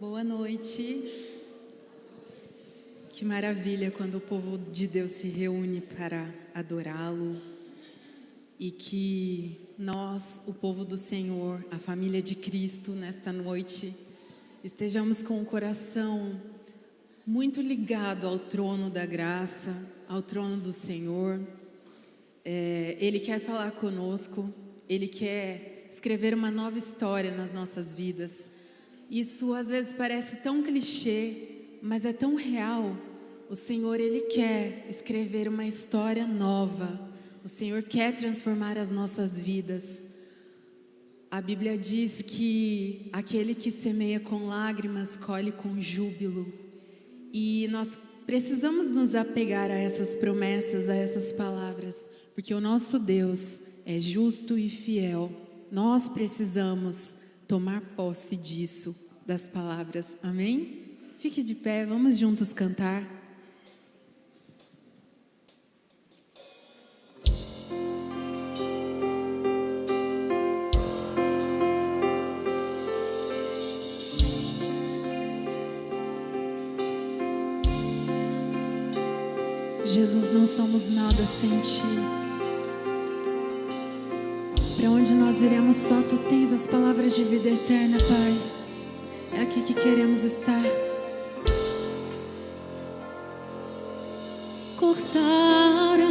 Boa noite. Que maravilha quando o povo de Deus se reúne para adorá-lo e que nós, o povo do Senhor, a família de Cristo, nesta noite, estejamos com o coração muito ligado ao trono da graça, ao trono do Senhor. Ele quer falar conosco, Ele quer escrever uma nova história nas nossas vidas. Isso às vezes parece tão clichê, mas é tão real. O Senhor, Ele quer escrever uma história nova. O Senhor quer transformar as nossas vidas. A Bíblia diz que aquele que semeia com lágrimas colhe com júbilo. E nós precisamos nos apegar a essas promessas, a essas palavras, porque o nosso Deus é justo e fiel. Nós precisamos tomar posse disso, das palavras, amém? Fique de pé, vamos juntos cantar. Jesus, não somos nada sem Ti. Para onde nós iremos, só Tu tens as palavras de vida eterna, Pai. É aqui que queremos estar. Cortaram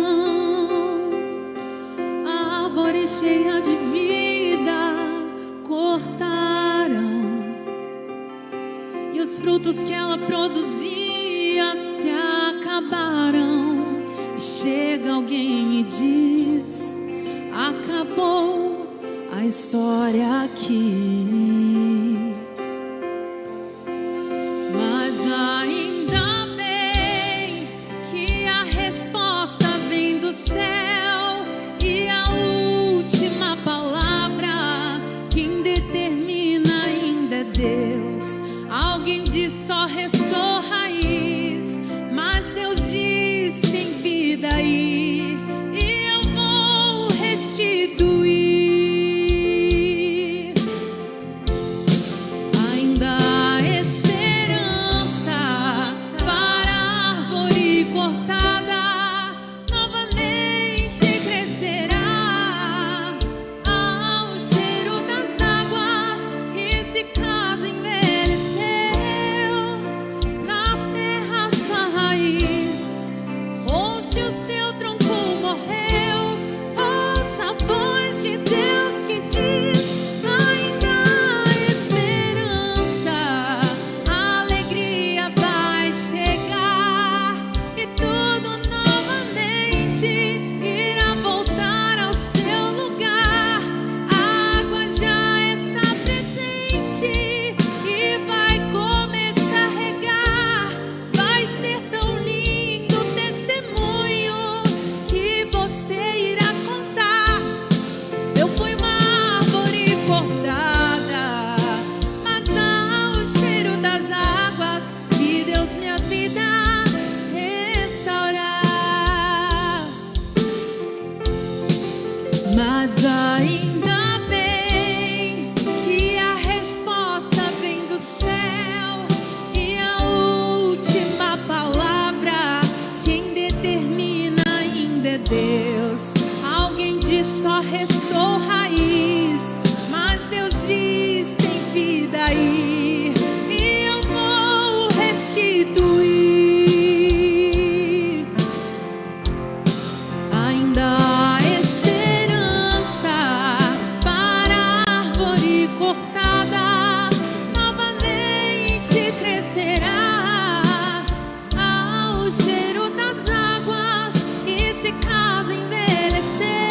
a árvore cheia de vida, cortaram, e os frutos que ela produzia se acabaram. E chega alguém e diz: acabou a história aqui. Mas ainda bem que a resposta vem do céu, e a última palavra quem determina ainda é Deus. Alguém diz só restou raiz, mas Deus diz tem vida aí, e eu vou restituir. Ainda há esperança para a árvore cortada, novamente crescerá ao cheiro das águas, e se casa envelheceu na terra sua raiz. Ou se o seu tronco morreu, ouça a voz de Deus que diz: ainda há esperança, a alegria vai chegar, e tudo novamente irá voltar ao seu lugar. A água já está presente e vai começar a regar. Vai ser tão lindo o testemunho que você irá contar. Eu fui uma árvore cortada, mas ao cheiro das águas que Deus minha vida restaurar. Mas ainda bem que a resposta vem do céu, e a última palavra quem determina ainda é Deus. Alguém diz só restou raiz, mas Deus diz tem vida aí, e eu vou restituir. Ainda há esperança para a árvore cortada, novamente crescerá ao cheiro das águas, e se casa envelheceu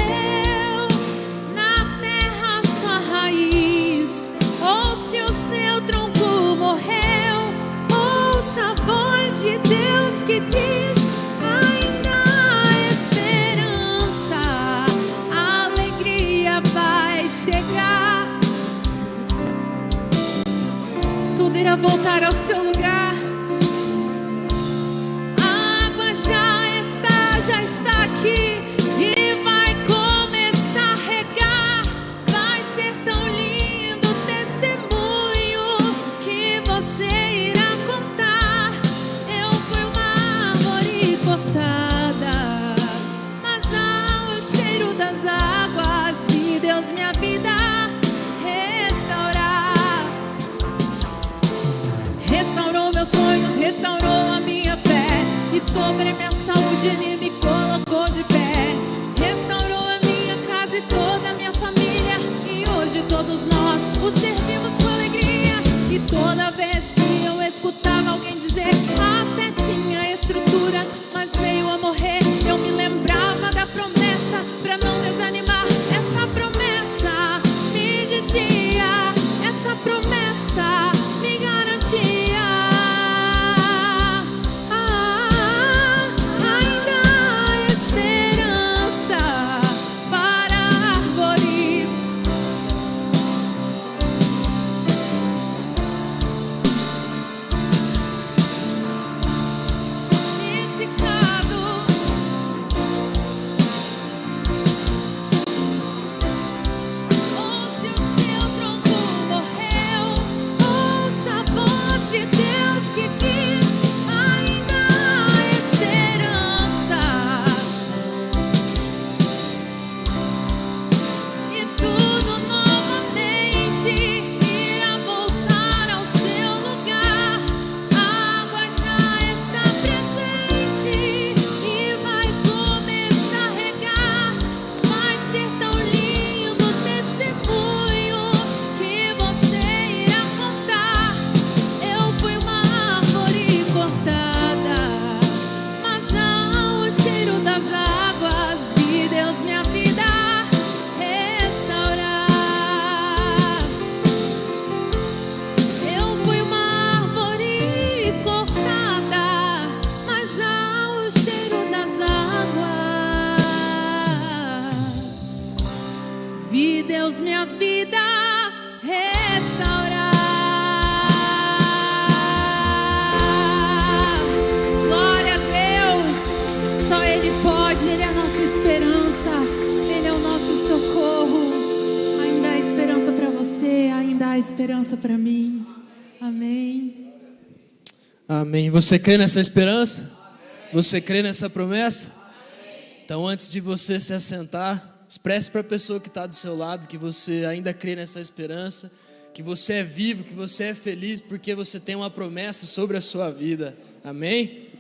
na terra sua raiz. Ou se o seu tronco morreu, ouça a voz de Deus que diz: ainda há esperança, a alegria vai chegar. Tudo irá voltar ao seu lugar. A água já está aqui, e vai começar a regar. Vai ser tão lindo o testemunho que você Deus minha vida restaurar. Restaurou meus sonhos, restaurou a minha fé, e sobre minha saúde Ele me colocou de pé. Restaurou a minha casa e toda a minha família, e hoje todos nós o servimos com alegria. E toda vez que eu escutava alguém dizer até tinha estrutura, mas veio a morrer, eu me lembrava da promessa pra não desanimar. Essa promessa me dizia, essa promessa me garantia. Ainda há esperança para a árvore. Nesse caso, ou se o seu tronco morreu, ouça a voz de Deus que diz: ainda há esperança. E tudo novamente irá voltar ao seu lugar. A água já está presente e vai começar a regar. Vai ser tão lindo o testemunho que você irá contar. Eu fui uma árvore cortada, mas ao cheiro das águas vi Deus minha vida restaurar. Eu fui uma árvore cortada, mas ao cheiro das águas vi Deus minha vida restaurar. Glória a Deus, só Ele pode, Ele é a nossa esperança, Ele é o nosso socorro. Ainda há esperança para você, ainda há esperança para mim. Amém. Amém. Você crê nessa esperança? Você crê nessa promessa? Então, antes de você se assentar, expresse para a pessoa que está do seu lado que você ainda crê nessa esperança, que você é vivo, que você é feliz, porque você tem uma promessa sobre a sua vida. Amém?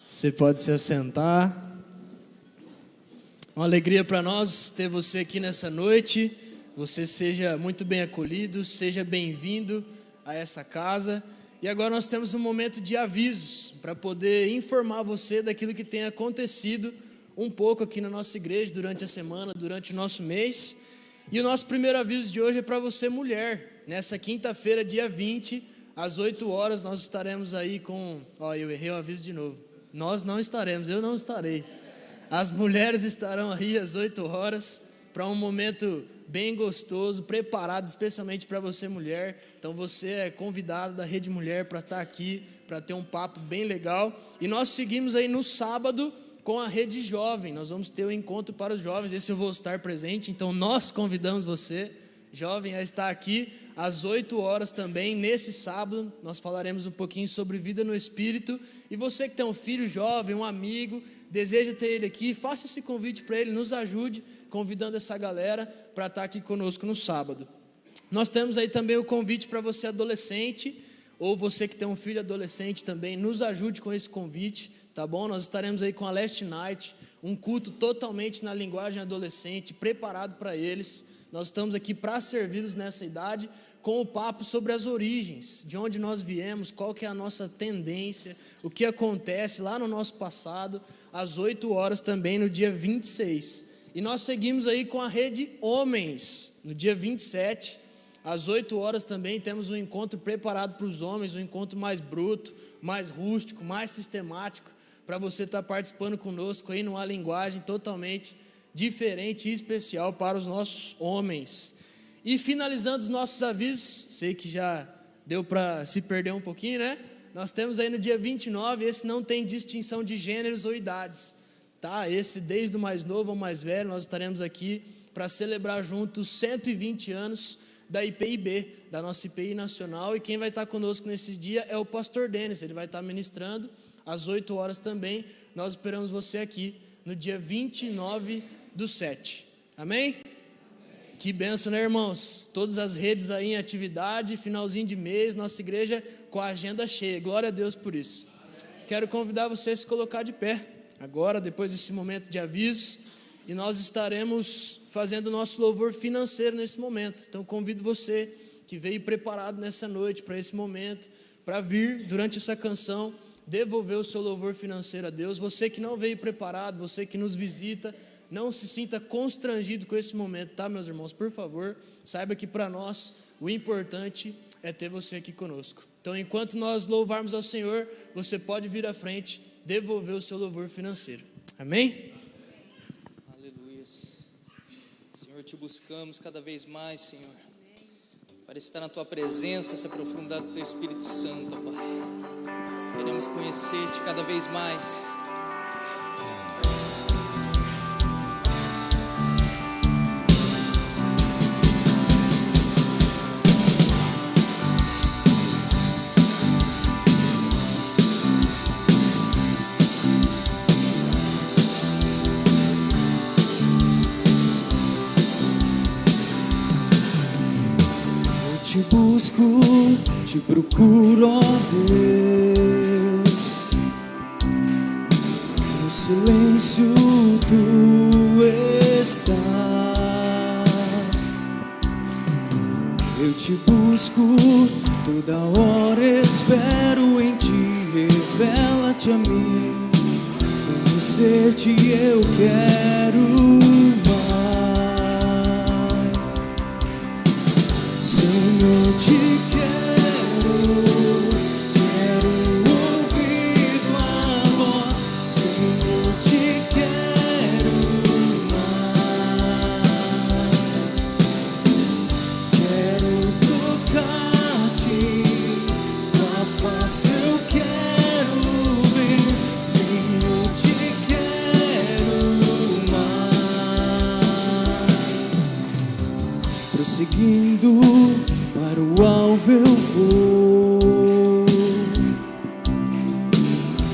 Você pode se assentar. Uma alegria para nós ter você aqui nessa noite. Você seja muito bem acolhido, seja bem-vindo a essa casa. E agora nós temos um momento de avisos para poder informar você daquilo que tem acontecido um pouco aqui na nossa igreja durante a semana, durante o nosso mês. E o nosso primeiro aviso de hoje é para você, mulher. Nessa quinta-feira, dia 20, às 8 horas, nós estaremos aí com... eu errei o aviso de novo. Nós não estaremos, eu não estarei. As mulheres estarão aí às 8 horas para um momento bem gostoso, preparado especialmente para você, mulher. Então você é convidado da Rede Mulher para estar aqui, para ter um papo bem legal. E nós seguimos aí no sábado com a Rede Jovem. Nós vamos ter um encontro para os jovens, esse eu vou estar presente. Então nós convidamos você, jovem, a estar aqui às 8 horas também. Nesse sábado nós falaremos um pouquinho sobre vida no Espírito. E você que tem um filho jovem, um amigo, deseja ter ele aqui, faça esse convite para ele, nos ajude convidando essa galera para estar aqui conosco no sábado. Nós temos aí também o convite para você adolescente, ou você que tem um filho adolescente também, nos ajude com esse convite, tá bom? Nós estaremos aí com a Last Night, um culto totalmente na linguagem adolescente, preparado para eles. Nós estamos aqui para servi-los nessa idade, com o papo sobre as origens, de onde nós viemos, qual que é a nossa tendência, o que acontece lá no nosso passado, às 8 horas também no dia 26. E nós seguimos aí com a Rede Homens, no dia 27, às 8 horas também temos um encontro preparado para os homens, um encontro mais bruto, mais rústico, mais sistemático, para você estar participando conosco aí numa linguagem totalmente diferente e especial para os nossos homens. E finalizando os nossos avisos, sei que já deu para se perder um pouquinho, né? Nós temos aí no dia 29, esse não tem distinção de gêneros ou idades, tá? Esse desde o mais novo ao mais velho, nós estaremos aqui para celebrar juntos 120 anos da IPIB, da nossa IPI nacional, e quem vai estar conosco nesse dia é o pastor Denis. Ele vai estar ministrando às 8 horas também. Nós esperamos você aqui no dia 29/7. Amém? Que bênção, né, irmãos? Todas as redes aí em atividade, finalzinho de mês, nossa igreja com a agenda cheia. Glória a Deus por isso. Quero convidar você a se colocar de pé agora, depois desse momento de avisos, e nós estaremos fazendo o nosso louvor financeiro nesse momento. Então convido você que veio preparado nessa noite para esse momento, para vir durante essa canção, devolver o seu louvor financeiro a Deus. Você que não veio preparado, você que nos visita, não se sinta constrangido com esse momento, tá, meus irmãos? Por favor, saiba que para nós o importante é ter você aqui conosco. Então, enquanto nós louvarmos ao Senhor, você pode vir à frente, devolver o seu louvor financeiro. Amém? Aleluia. Senhor, te buscamos cada vez mais, Senhor, para estar na tua presença, se aprofundar do teu Espírito Santo, Pai. Queremos conhecer-te cada vez mais. Te busco, te procuro, ó Deus. No silêncio tu estás. Eu te busco, toda hora espero em ti. Revela-te a mim. Conhecer-te eu quero mais. Senhor, te quero ouvir tua voz. Senhor, te quero mais. Quero tocar-te, tua face eu quero ver. Senhor, te quero mais. Prosseguindo para o alvo eu vou,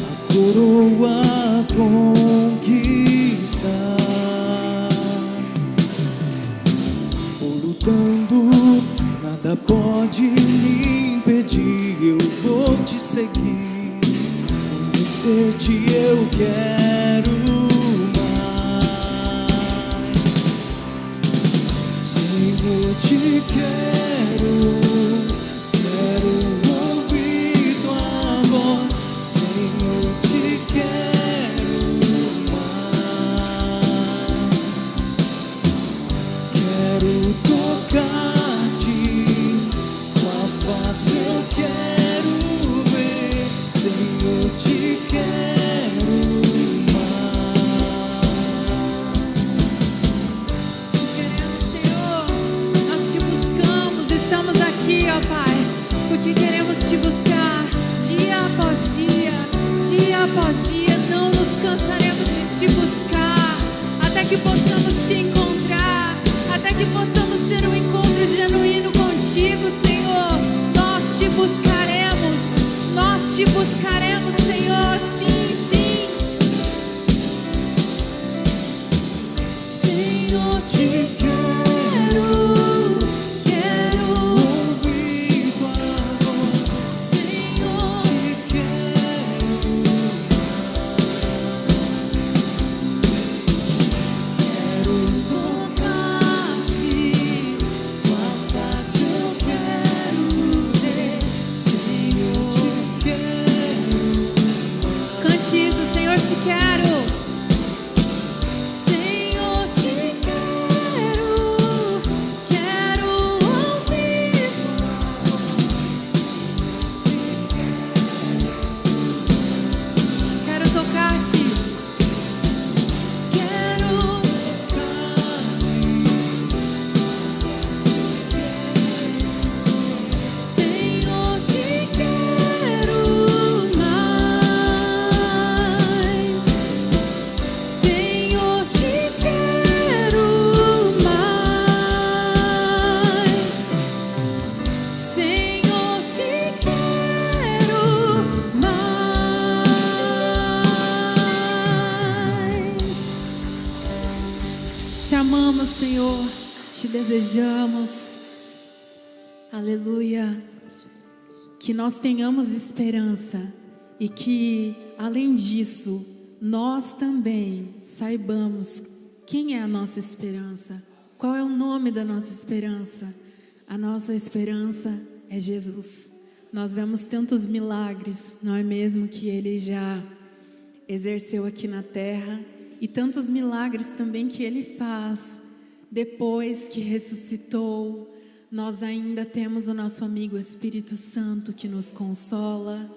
a coroa conquistar. Vou lutando, nada pode me impedir. Eu vou te seguir, conhecer-te eu quero mais. Senhor, te quero ouvir tua voz. Senhor, te quero mais. Quero tocar-te, tua face eu quero ver. Senhor, te quero porque queremos te buscar dia após dia, dia após dia. Não nos cansaremos de te buscar, até que possamos te encontrar, até que possamos ter um encontro genuíno contigo, Senhor. Nós te buscaremos, Senhor, sim, sim. Senhor, te quero. Senhor, te quero. Senhor, te desejamos, aleluia, que nós tenhamos esperança e que, além disso, nós também saibamos quem é a nossa esperança, qual é o nome da nossa esperança. A nossa esperança é Jesus. Nós vemos tantos milagres, não é mesmo, que Ele já exerceu aqui na terra, e tantos milagres também que Ele faz depois que ressuscitou. Nós ainda temos o nosso amigo Espírito Santo que nos consola,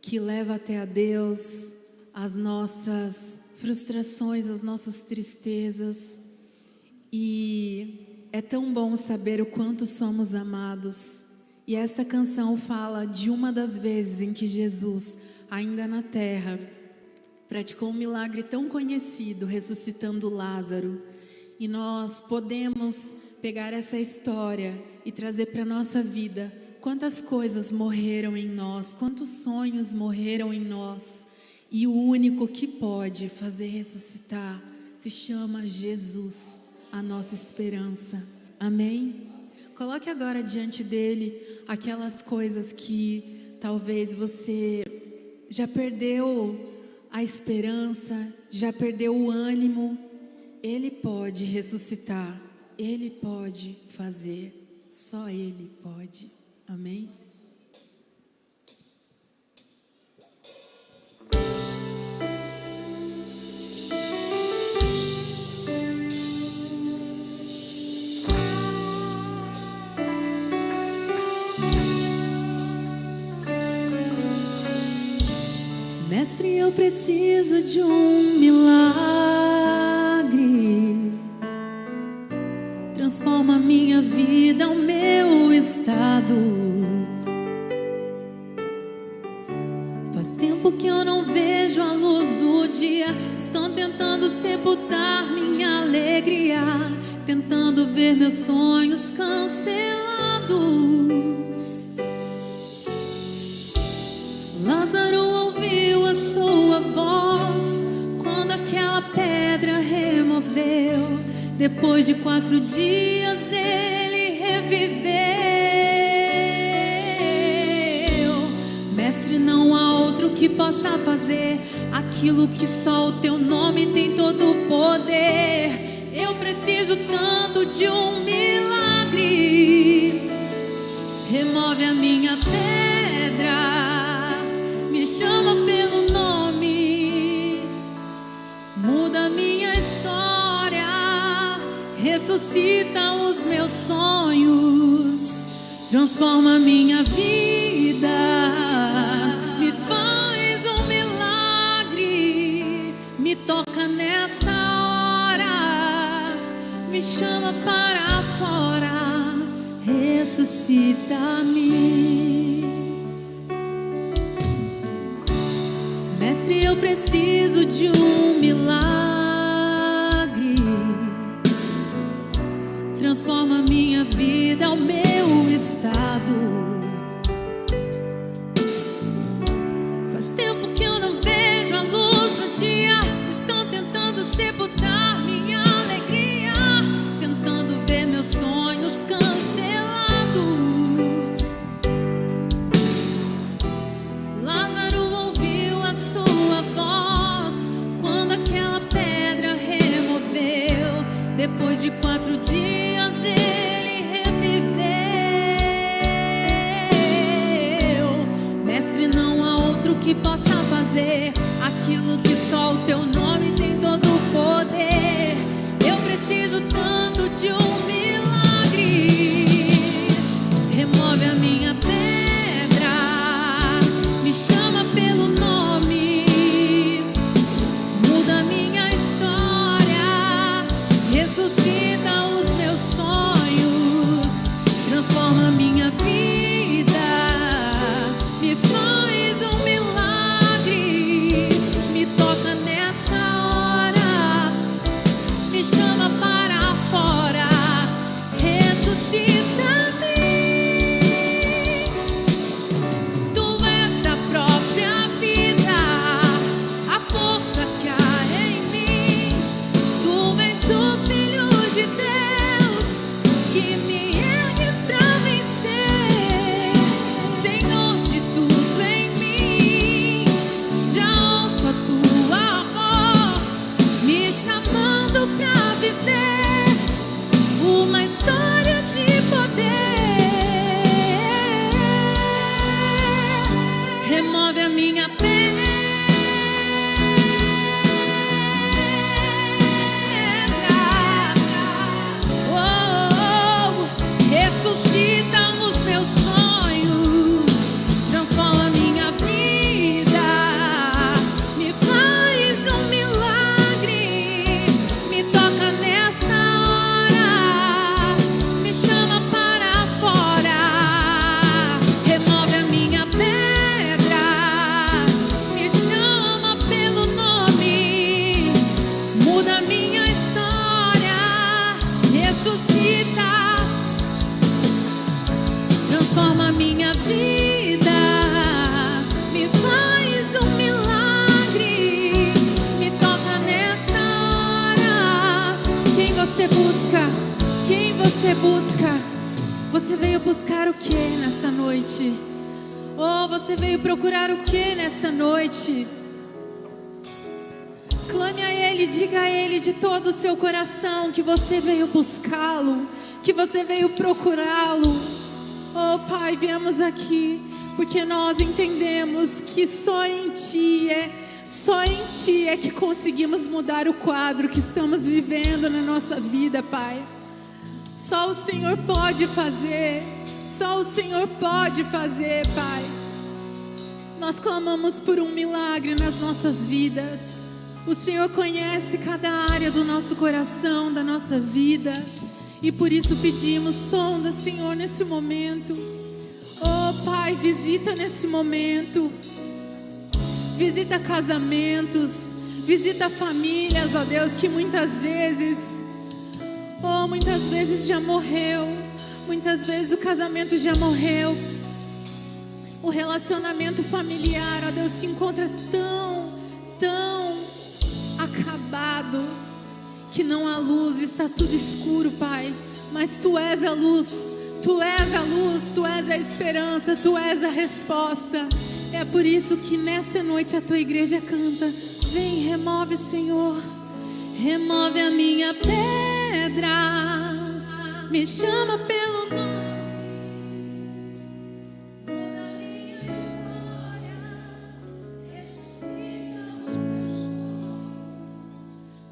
que leva até a Deus as nossas frustrações, as nossas tristezas. E é tão bom saber o quanto somos amados. E essa canção fala de uma das vezes em que Jesus, ainda na terra, praticou um milagre tão conhecido, ressuscitando Lázaro. E nós podemos pegar essa história e trazer para a nossa vida. Quantas coisas morreram em nós, quantos sonhos morreram em nós. E o único que pode fazer ressuscitar se chama Jesus, a nossa esperança. Amém? Coloque agora diante dele aquelas coisas que talvez você já perdeu a esperança, já perdeu o ânimo. Ele pode ressuscitar, Ele pode fazer, só Ele pode. Amém? Mestre, eu preciso de um milagre. Transforma minha vida, o meu estado. Faz tempo que eu não vejo a luz do dia. Estão tentando sepultar minha alegria, tentando ver meus sonhos cancelados. Lázaro ouviu a sua voz quando aquela pedra removeu. Depois de 4 dias ele reviveu. Mestre, não há outro que possa fazer aquilo que só o teu nome tem todo o poder. Eu preciso tanto de um milagre. Remove a minha pedra, me chama pelo nome, muda minha história, ressuscita os meus sonhos, transforma minha vida, me faz um milagre, me toca nesta hora, me chama para fora, ressuscita-me. Mestre, eu preciso de um milagre. Transforma minha vida, o meu estado. Faz tempo que eu não vejo a luz do dia. Estão tentando sepultar minha alegria, tentando ver meus sonhos cancelados. Lázaro ouviu a sua voz quando aquela pedra removeu. Depois de 4 dias ele reviveu. Mestre, não há outro que possa fazer aquilo que só o teu nome tem todo o poder. Eu preciso tanto de um milagre. Remove a minha pedra, me chama pelo nome, muda minha história, ressuscita os meus sonhos, transforma minha vida, me faz um milagre, me toca nessa hora, me chama para fora, ressuscita-me. Tu és a própria vida, a força que há em mim. Tu és o Filho de Deus. você busca? Você veio buscar o que nesta noite? Oh, você veio procurar o que nessa noite? Clame a Ele, diga a Ele de todo o seu coração que você veio buscá-lo, que você veio procurá-lo. Oh Pai, viemos aqui porque nós entendemos que só em Ti é que conseguimos mudar o quadro que estamos vivendo na nossa vida, Pai. Só o Senhor pode fazer, só o Senhor pode fazer, Pai. Nós clamamos por um milagre nas nossas vidas. O Senhor conhece cada área do nosso coração, da nossa vida, e por isso pedimos, sonda, Senhor, nesse momento. Oh Pai, visita nesse momento. Visita casamentos, visita famílias, ó Deus, que muitas vezes já morreu. Muitas vezes o casamento já morreu. O relacionamento familiar, ó Deus, se encontra tão acabado que não há luz, está tudo escuro, Pai. Mas Tu és a luz, Tu és a luz, Tu és a esperança, Tu és a resposta. É por isso que nessa noite a Tua igreja canta: vem, remove, Senhor, remove a minha pedra, me chama pelo nome, muda a minha história, ressuscita os meus sonhos,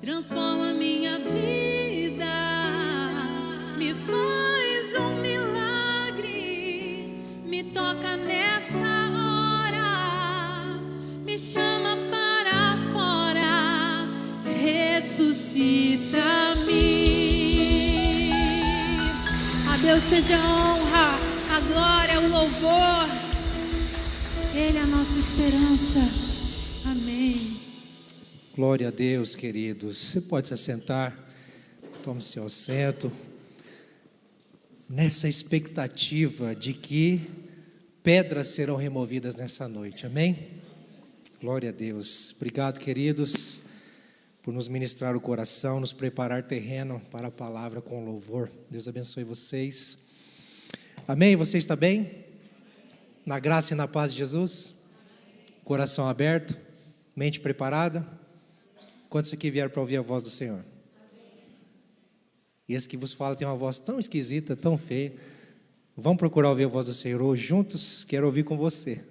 transforma minha vida, me faz um milagre, me toca nessa hora, me chama para fora, ressuscita-me. A Deus seja a honra, a glória, o louvor. Ele é a nossa esperança. Amém. Glória a Deus, queridos. Você pode se assentar, tome seu assento. Nessa expectativa de que pedras serão removidas nessa noite, amém? Glória a Deus. Obrigado, queridos, por nos ministrar o coração, nos preparar terreno para a palavra com louvor. Deus abençoe vocês. Amém? Você está bem? Na graça e na paz de Jesus? Coração aberto? Mente preparada? Quantos aqui vieram para ouvir a voz do Senhor? E esse que vos fala tem uma voz tão esquisita, tão feia. Vamos procurar ouvir a voz do Senhor hoje juntos? Quero ouvir com você.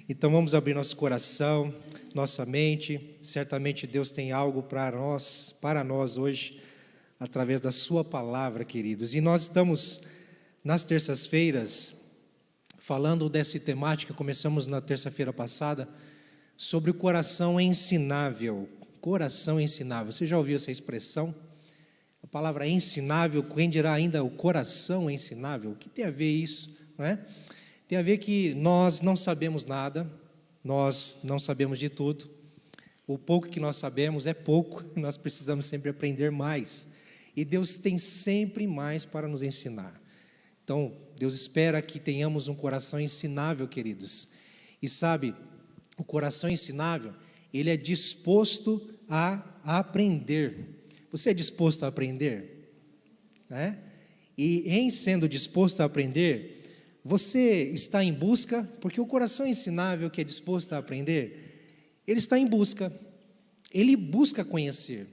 Então vamos abrir nosso coração, nossa mente. Certamente Deus tem algo para nós hoje, através da sua palavra, queridos. E nós estamos nas terças-feiras falando dessa temática. Começamos na terça-feira passada sobre o coração ensinável. Coração ensinável. Você já ouviu essa expressão? A palavra ensinável, quem dirá ainda o coração ensinável? O que tem a ver isso, não é? Tem a ver que nós não sabemos nada, nós não sabemos de tudo. O pouco que nós sabemos é pouco, nós precisamos sempre aprender mais. E Deus tem sempre mais para nos ensinar. Então, Deus espera que tenhamos um coração ensinável, queridos. E sabe, o coração ensinável, ele é disposto a aprender. Você é disposto a aprender? Né? E em sendo disposto a aprender, você está em busca, porque o coração ensinável que é disposto a aprender, ele está em busca, ele busca conhecer,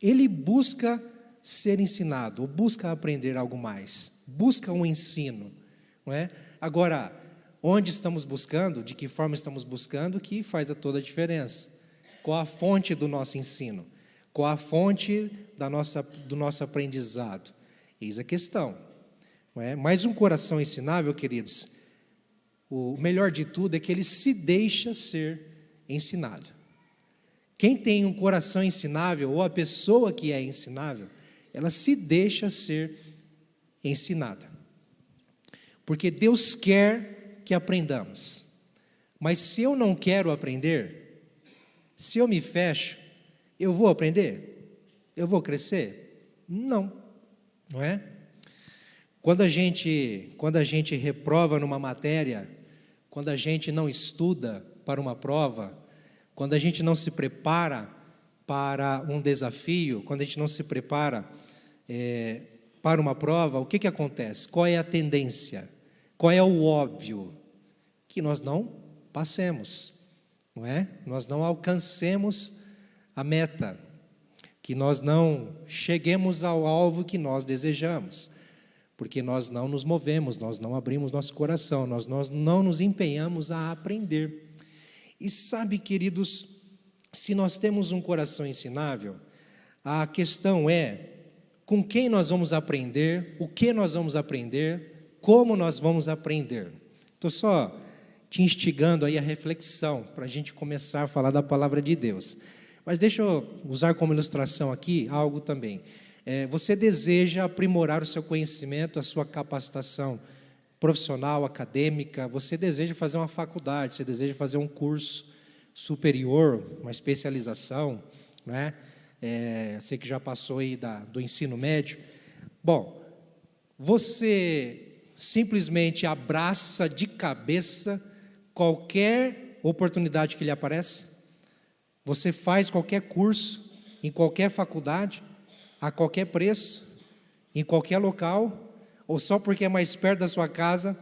ele busca ser ensinado, ou busca aprender algo mais, busca um ensino, não é? Agora, onde estamos buscando, de que forma estamos buscando, que faz toda a diferença. Qual a fonte do nosso ensino? Qual a fonte do nosso aprendizado? Eis a questão. Não é? Mas um coração ensinável, queridos, o melhor de tudo é que ele se deixa ser ensinado. Quem tem um coração ensinável, ou a pessoa que é ensinável, ela se deixa ser ensinada. Porque Deus quer que aprendamos. Mas se eu não quero aprender, se eu me fecho, eu vou aprender? Eu vou crescer? Não é? Quando a gente reprova numa matéria, quando a gente não estuda para uma prova, quando a gente não se prepara para um desafio, quando a gente não se prepara para uma prova, o que acontece? Qual é a tendência? Qual é o óbvio? Que nós não passemos, não é? Nós não alcancemos a meta, que nós não cheguemos ao alvo que nós desejamos, porque nós não nos movemos, nós não abrimos nosso coração, nós não nos empenhamos a aprender. E sabe, queridos, se nós temos um coração ensinável, a questão é com quem nós vamos aprender, o que nós vamos aprender, como nós vamos aprender. Estou só te instigando aí a reflexão, para a gente começar a falar da palavra de Deus. Mas deixa eu usar como ilustração aqui algo também. Você deseja aprimorar o seu conhecimento, a sua capacitação profissional, acadêmica, você deseja fazer uma faculdade, você deseja fazer um curso superior, uma especialização, né? Você que já passou aí do ensino médio. Bom, você simplesmente abraça de cabeça qualquer oportunidade que lhe aparece? Você faz qualquer curso, em qualquer faculdade, a qualquer preço, em qualquer local, ou só porque é mais perto da sua casa,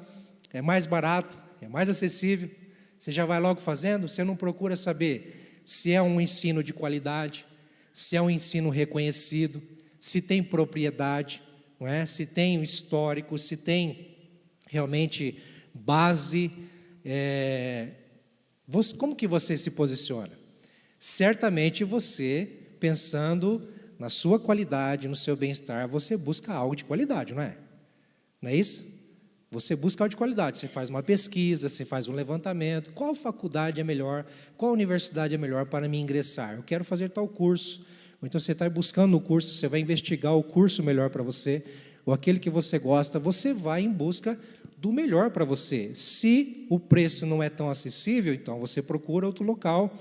é mais barato, é mais acessível, você já vai logo fazendo? Você não procura saber se é um ensino de qualidade, se é um ensino reconhecido, se tem propriedade, não é? Se tem um histórico, se tem realmente base. Como que você se posiciona? Certamente você, pensando na sua qualidade, no seu bem-estar, você busca algo de qualidade, não é? Não é isso? Você busca algo de qualidade, você faz uma pesquisa, você faz um levantamento, qual faculdade é melhor, qual universidade é melhor para me ingressar? Eu quero fazer tal curso. Ou então você está buscando o curso, você vai investigar o curso melhor para você, ou aquele que você gosta, você vai em busca do melhor para você. Se o preço não é tão acessível, então você procura outro local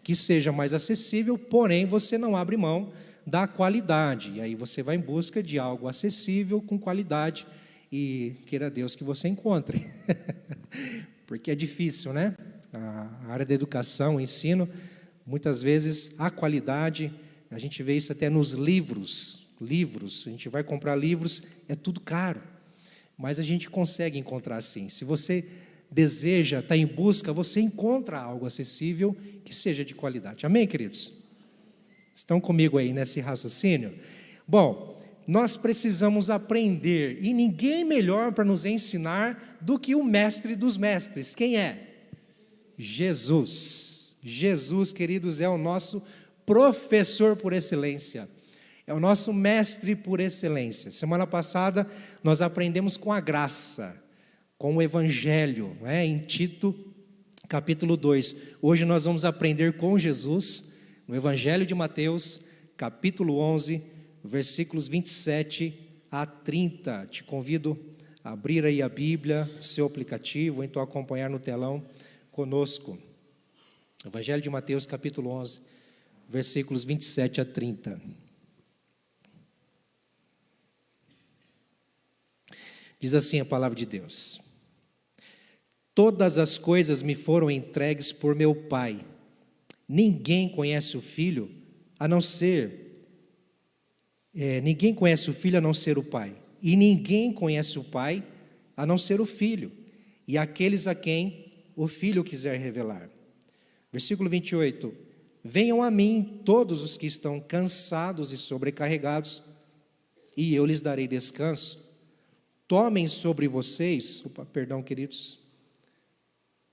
que seja mais acessível, porém você não abre mão da qualidade. E aí você vai em busca de algo acessível, com qualidade, e queira Deus que você encontre. Porque é difícil, né? A área da educação, o ensino, muitas vezes a qualidade, a gente vê isso até nos livros, a gente vai comprar livros, é tudo caro, mas a gente consegue encontrar sim. Se você deseja, está em busca, você encontra algo acessível que seja de qualidade. Amém, queridos? Estão comigo aí nesse raciocínio? Bom, nós precisamos aprender, e ninguém melhor para nos ensinar do que o mestre dos mestres. Quem é? Jesus. Jesus, queridos, é o nosso professor por excelência. É o nosso mestre por excelência. Semana passada nós aprendemos com a graça, com o Evangelho, em Tito, capítulo 2. Hoje nós vamos aprender com Jesus, no Evangelho de Mateus, capítulo 11, versículos 27 a 30. Te convido a abrir aí a Bíblia, seu aplicativo, ou então acompanhar no telão conosco. Evangelho de Mateus, capítulo 11, versículos 27 a 30. Diz assim a palavra de Deus: todas as coisas me foram entregues por meu Pai. Ninguém conhece o Filho a não ser o Pai. E ninguém conhece o Pai a não ser o Filho, e aqueles a quem o Filho quiser revelar. Versículo 28. Venham a mim todos os que estão cansados e sobrecarregados, e eu lhes darei descanso. Tomem sobre vocês, perdão, queridos,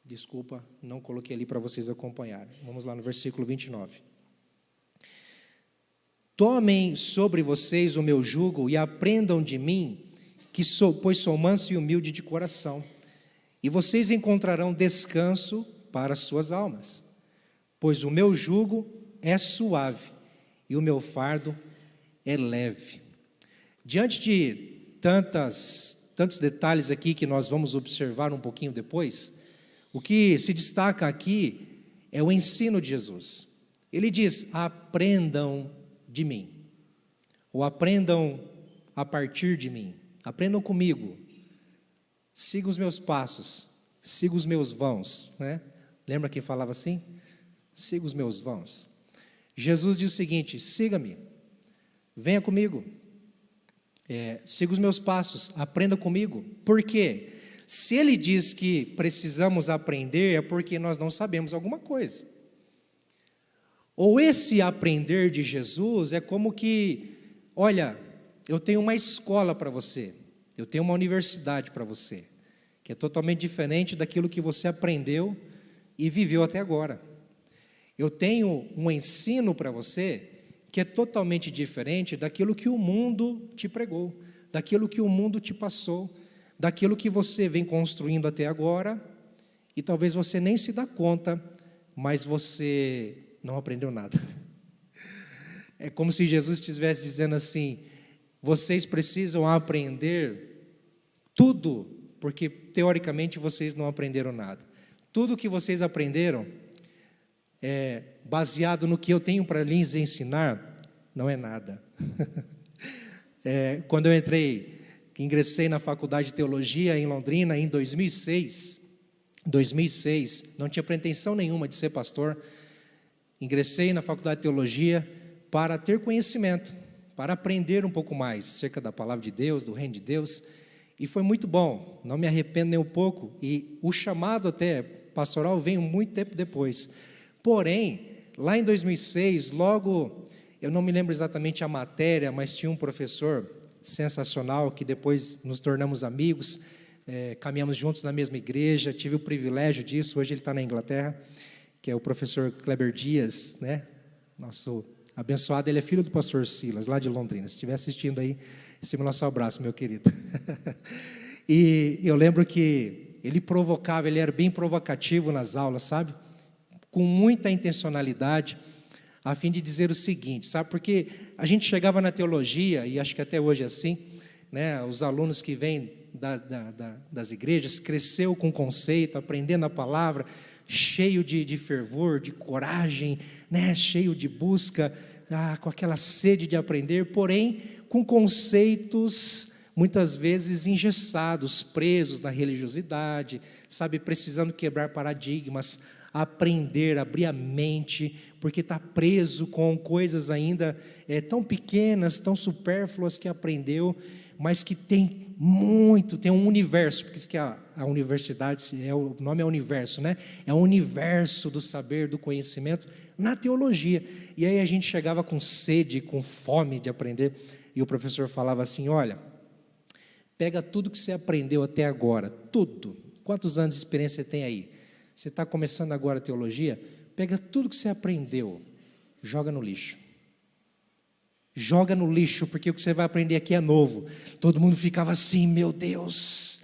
desculpa, não coloquei ali para vocês acompanharem. Vamos lá no versículo 29. Tomem sobre vocês o meu jugo e aprendam de mim, pois sou manso e humilde de coração, e vocês encontrarão descanso para as suas almas, pois o meu jugo é suave e o meu fardo é leve. Diante de tantos detalhes aqui que nós vamos observar um pouquinho depois, o que se destaca aqui é o ensino de Jesus. Ele diz: aprendam de mim, ou aprendam a partir de mim, aprendam comigo, sigam os meus passos, sigam os meus vãos, né? Lembra que falava assim? Siga os meus vãos. Jesus diz o seguinte: siga-me, venha comigo, Siga os meus passos, aprenda comigo. Por quê? Se ele diz que precisamos aprender, é porque nós não sabemos alguma coisa. Ou esse aprender de Jesus é como que, olha, eu tenho uma escola para você, eu tenho uma universidade para você, que é totalmente diferente daquilo que você aprendeu e viveu até agora. Eu tenho um ensino para você que é totalmente diferente daquilo que o mundo te pregou, daquilo que o mundo te passou, daquilo que você vem construindo até agora, e talvez você nem se dá conta, mas você não aprendeu nada. É como se Jesus estivesse dizendo assim: vocês precisam aprender tudo, porque teoricamente vocês não aprenderam nada. Tudo que vocês aprenderam, baseado no que eu tenho para lhes ensinar, não é nada. Quando eu ingressei na faculdade de teologia em Londrina em 2006, não tinha pretensão nenhuma de ser pastor. Ingressei na faculdade de teologia para ter conhecimento, para aprender um pouco mais acerca da palavra de Deus, do reino de Deus, e foi muito bom, não me arrependo nem um pouco, e o chamado até pastoral veio muito tempo depois. Porém, lá em 2006, logo, eu não me lembro exatamente a matéria, mas tinha um professor sensacional, que depois nos tornamos amigos, caminhamos juntos na mesma igreja, tive o privilégio disso, hoje ele está na Inglaterra, que é o professor Kleber Dias, né? Nosso abençoado, ele é filho do pastor Silas, lá de Londrina. Se estiver assistindo aí, receba o nosso abraço, meu querido. E eu lembro que ele provocava, ele era bem provocativo nas aulas, sabe? Com muita intencionalidade, a fim de dizer o seguinte, sabe? Porque a gente chegava na teologia, e acho que até hoje é assim, né? Os alunos que vêm das igrejas, cresceu com conceito, aprendendo a palavra, cheio de fervor, de coragem, né? Cheio de busca, com aquela sede de aprender, porém com conceitos muitas vezes engessados, presos na religiosidade, sabe, precisando quebrar paradigmas, aprender, abrir a mente, porque está preso com coisas ainda tão pequenas, tão supérfluas que aprendeu, mas que tem um universo, porque isso que a universidade, o nome é universo, né? É o universo do saber, do conhecimento na teologia. E aí a gente chegava com sede, com fome de aprender, e o professor falava assim: olha, pega tudo que você aprendeu até agora, tudo. Quantos anos de experiência você tem aí? Você está começando agora a teologia? Pega tudo que você aprendeu, joga no lixo. Joga no lixo, porque o que você vai aprender aqui é novo. Todo mundo ficava assim: meu Deus,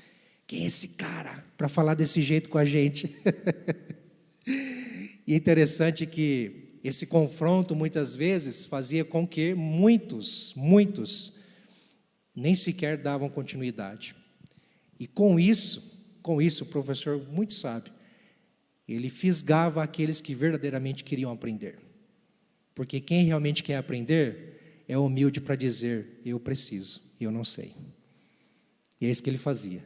quem é esse cara para falar desse jeito com a gente? E é interessante que esse confronto muitas vezes fazia com que muitos nem sequer davam continuidade. E com isso o professor muito sábio, ele fisgava aqueles que verdadeiramente queriam aprender. Porque quem realmente quer aprender é humilde para dizer: eu preciso, eu não sei. E é isso que ele fazia.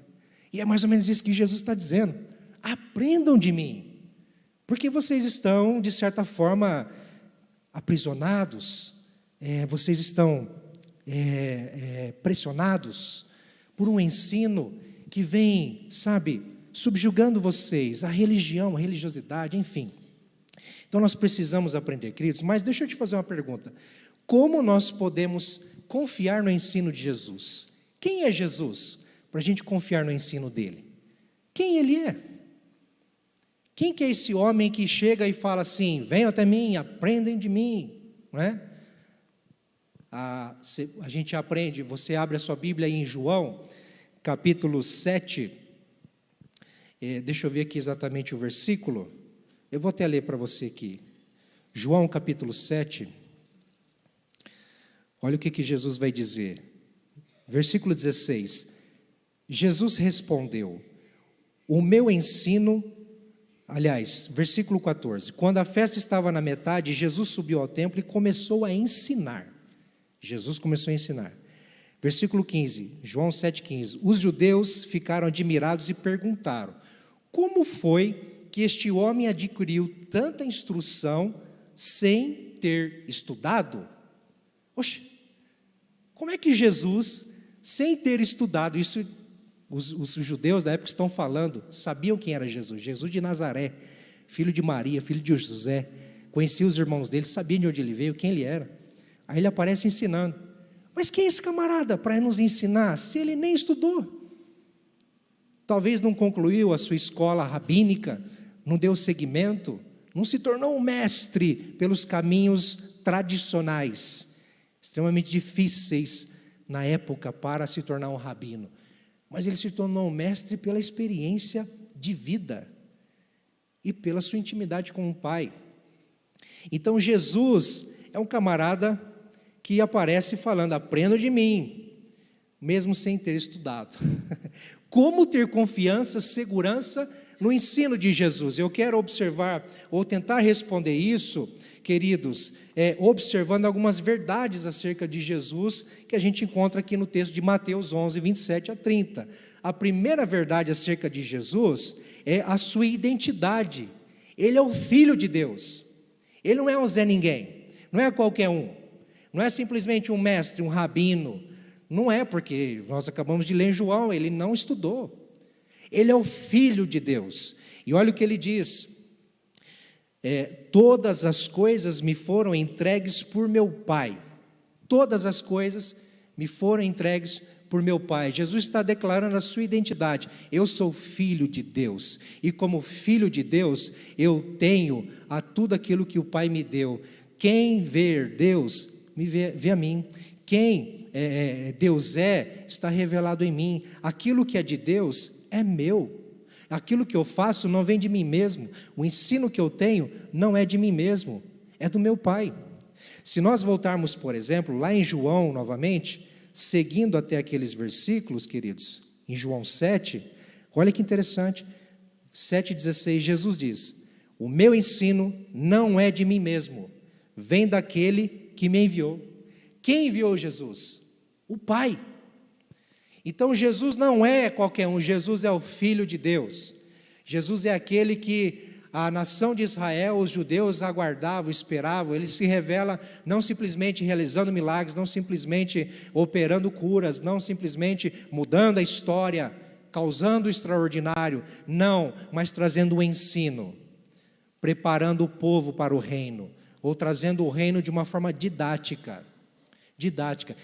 E é mais ou menos isso que Jesus está dizendo: aprendam de mim, porque vocês estão, de certa forma, aprisionados, vocês estão pressionados por um ensino que vem, sabe, subjugando vocês, a religião, a religiosidade, enfim. Então nós precisamos aprender, queridos, mas deixa eu te fazer uma pergunta: como nós podemos confiar no ensino de Jesus? Quem é Jesus para a gente confiar no ensino dele? Quem ele é? Quem que é esse homem que chega e fala assim: venham até mim, aprendem de mim, não é? A gente aprende, você abre a sua Bíblia aí em João, capítulo 7, deixa eu ver aqui exatamente o versículo, eu vou até ler para você aqui, João capítulo 7, olha o que Jesus vai dizer, versículo 16, Jesus respondeu: o meu ensino, aliás, versículo 14, quando a festa estava na metade, Jesus subiu ao templo e começou a ensinar. Jesus começou a ensinar. Versículo 15, João 7,15. Os judeus ficaram admirados e perguntaram: como foi que este homem adquiriu tanta instrução sem ter estudado? Oxe, como é que Jesus sem ter estudado. Isso, os judeus da época estão falando, sabiam quem era Jesus. Jesus de Nazaré, filho de Maria, filho de José. Conhecia os irmãos dele, sabia de onde ele veio, quem ele era. Aí ele aparece ensinando. Mas quem é esse camarada para nos ensinar, se ele nem estudou? Talvez não concluiu a sua escola rabínica, não deu seguimento, não se tornou um mestre pelos caminhos tradicionais, extremamente difíceis na época para se tornar um rabino. Mas ele se tornou um mestre pela experiência de vida e pela sua intimidade com o Pai. Então Jesus é um camarada que aparece falando: aprenda de mim, mesmo sem ter estudado. Como ter confiança, segurança no ensino de Jesus? Eu quero observar, ou tentar responder isso, queridos, observando algumas verdades acerca de Jesus, que a gente encontra aqui no texto de Mateus 11, 27 a 30. A primeira verdade acerca de Jesus é a sua identidade. Ele é o Filho de Deus. Ele não é um Zé Ninguém, não é qualquer um, não é simplesmente um mestre, um rabino. Não é, porque nós acabamos de ler em João, ele não estudou. Ele é o Filho de Deus. E olha o que ele diz: todas as coisas me foram entregues por meu Pai. Todas as coisas me foram entregues por meu Pai. Jesus está declarando a sua identidade. Eu sou filho de Deus. E como filho de Deus, eu tenho a tudo aquilo que o Pai me deu. Quem vê Deus, vê a mim. Quem Deus está revelado em mim. Aquilo que é de Deus é meu. Aquilo que eu faço não vem de mim mesmo. O ensino que eu tenho não é de mim mesmo, é do meu Pai. Se nós voltarmos, por exemplo, lá em João novamente, seguindo até aqueles versículos, queridos, em João 7, olha que interessante, 7,16, Jesus diz: o meu ensino não é de mim mesmo, vem daquele que me enviou. Quem enviou Jesus? O Pai. Então Jesus não é qualquer um, Jesus é o Filho de Deus. Jesus é aquele que a nação de Israel, os judeus aguardavam, esperavam. Ele se revela não simplesmente realizando milagres, não simplesmente operando curas, não simplesmente mudando a história, causando o extraordinário, não, mas trazendo o ensino, preparando o povo para o reino, ou trazendo o reino de uma forma didática.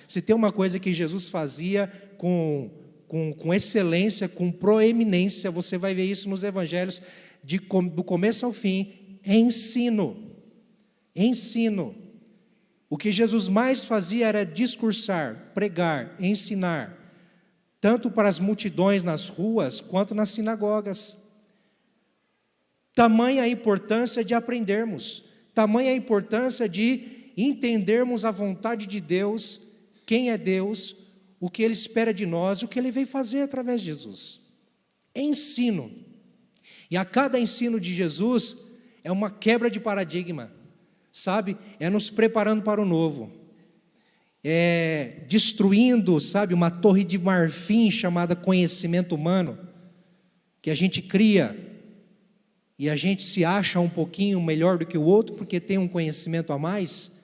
Se tem uma coisa que Jesus fazia com excelência, com proeminência, você vai ver isso nos evangelhos, do começo ao fim, é ensino. O que Jesus mais fazia era discursar, pregar, ensinar, tanto para as multidões nas ruas, quanto nas sinagogas. Tamanha a importância de aprendermos, tamanha a importância de entendermos a vontade de Deus, quem é Deus, o que Ele espera de nós, o que Ele veio fazer através de Jesus. Ensino. E a cada ensino de Jesus é uma quebra de paradigma, sabe? É nos preparando para o novo. É destruindo, sabe, uma torre de marfim chamada conhecimento humano, que a gente cria, e a gente se acha um pouquinho melhor do que o outro, porque tem um conhecimento a mais.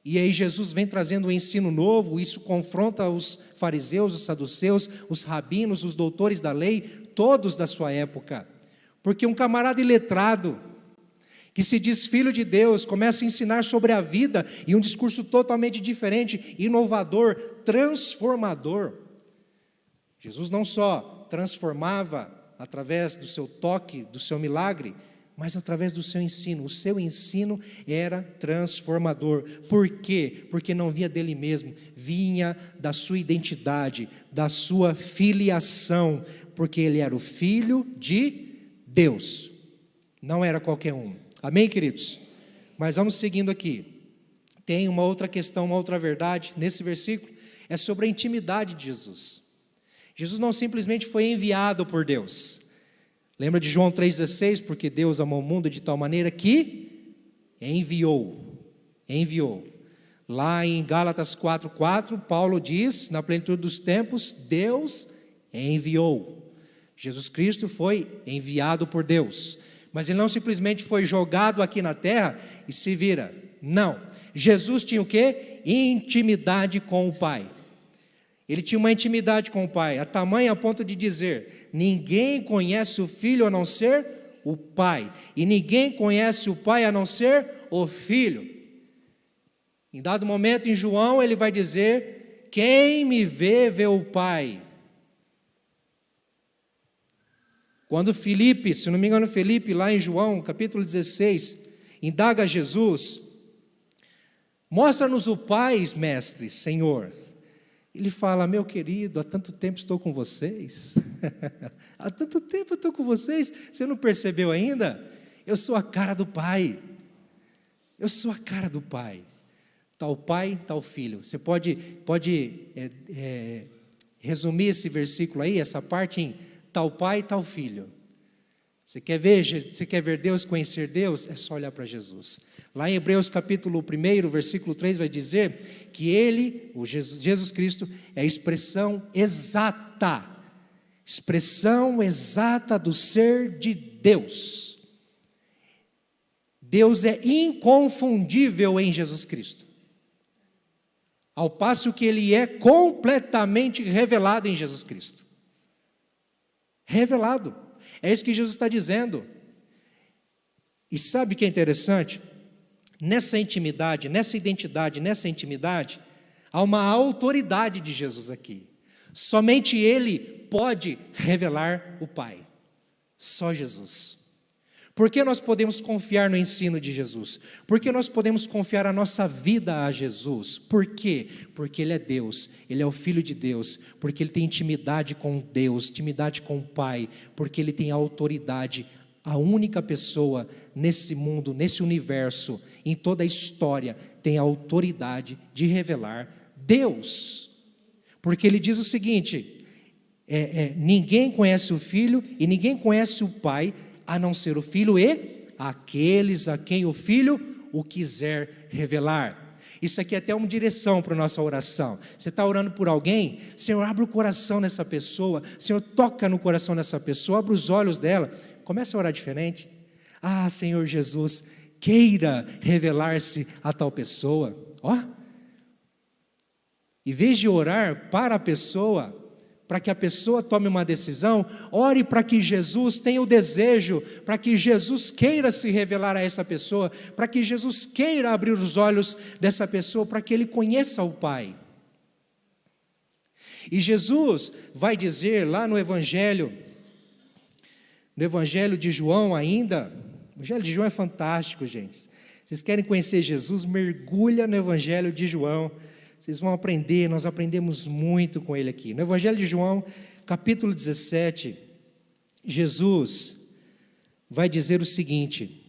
E aí Jesus vem trazendo um ensino novo, isso confronta os fariseus, os saduceus, os rabinos, os doutores da lei, todos da sua época. Porque um camarada iletrado, que se diz filho de Deus, começa a ensinar sobre a vida, e um discurso totalmente diferente, inovador, transformador. Jesus não só transformava através do seu toque, do seu milagre, mas através do seu ensino. O seu ensino era transformador. Por quê? Porque não vinha dele mesmo, vinha da sua identidade, da sua filiação, porque ele era o Filho de Deus, não era qualquer um. Amém, queridos? Mas vamos seguindo aqui. Tem uma outra questão, uma outra verdade nesse versículo, é sobre a intimidade de Jesus. Jesus não simplesmente foi enviado por Deus. Lembra de João 3,16? Porque Deus amou o mundo de tal maneira que enviou. Lá em Gálatas 4,4, Paulo diz, na plenitude dos tempos, Deus enviou. Jesus Cristo foi enviado por Deus. Mas ele não simplesmente foi jogado aqui na terra e se vira. Não. Jesus tinha o quê? Intimidade com o Pai. Ele tinha uma intimidade com o Pai, a tamanho a ponto de dizer: ninguém conhece o Filho a não ser o Pai, e ninguém conhece o Pai a não ser o Filho. Em dado momento, em João, ele vai dizer: quem me vê, vê o Pai. Quando Filipe, se não me engano, Filipe, lá em João, capítulo 16, indaga a Jesus: mostra-nos o Pai, mestre, Senhor. Ele fala: meu querido, há tanto tempo estou com vocês, há tanto tempo estou com vocês, você não percebeu ainda? Eu sou a cara do Pai, eu sou a cara do Pai. Tal Pai, tal Filho. Você pode resumir esse versículo aí, essa parte em tal Pai, tal Filho. Você quer ver Deus, conhecer Deus? É só olhar para Jesus. Lá em Hebreus capítulo 1, versículo 3, vai dizer que Ele, o Jesus Cristo, é a expressão exata do ser de Deus. Deus é inconfundível em Jesus Cristo, ao passo que Ele é completamente revelado em Jesus Cristo. Revelado. É isso que Jesus está dizendo. E sabe o que é interessante? Nessa intimidade, nessa identidade, nessa intimidade, há uma autoridade de Jesus aqui. Somente Ele pode revelar o Pai. Só Jesus. Por que nós podemos confiar no ensino de Jesus? Por que nós podemos confiar a nossa vida a Jesus? Por quê? Porque Ele é Deus, Ele é o Filho de Deus, porque Ele tem intimidade com Deus, intimidade com o Pai, porque Ele tem autoridade, a única pessoa nesse mundo, nesse universo, em toda a história, tem a autoridade de revelar Deus. Porque Ele diz o seguinte, ninguém conhece o Filho e ninguém conhece o Pai, a não ser o Filho e aqueles a quem o Filho o quiser revelar. Isso aqui é até uma direção para a nossa oração. Você está orando por alguém? Senhor, abre o coração nessa pessoa. Senhor, toca no coração dessa pessoa, abre os olhos dela. Começa a orar diferente. Ah, Senhor Jesus, queira revelar-se a tal pessoa. Ó, em vez de orar para a pessoa, para que a pessoa tome uma decisão, ore para que Jesus tenha o desejo, para que Jesus queira se revelar a essa pessoa, para que Jesus queira abrir os olhos dessa pessoa, para que ele conheça o Pai. E Jesus vai dizer lá no Evangelho de João ainda, o Evangelho de João é fantástico, gente. Vocês querem conhecer Jesus? Mergulha no Evangelho de João. Vocês vão aprender, nós aprendemos muito com ele aqui. No Evangelho de João, capítulo 17, Jesus vai dizer o seguinte,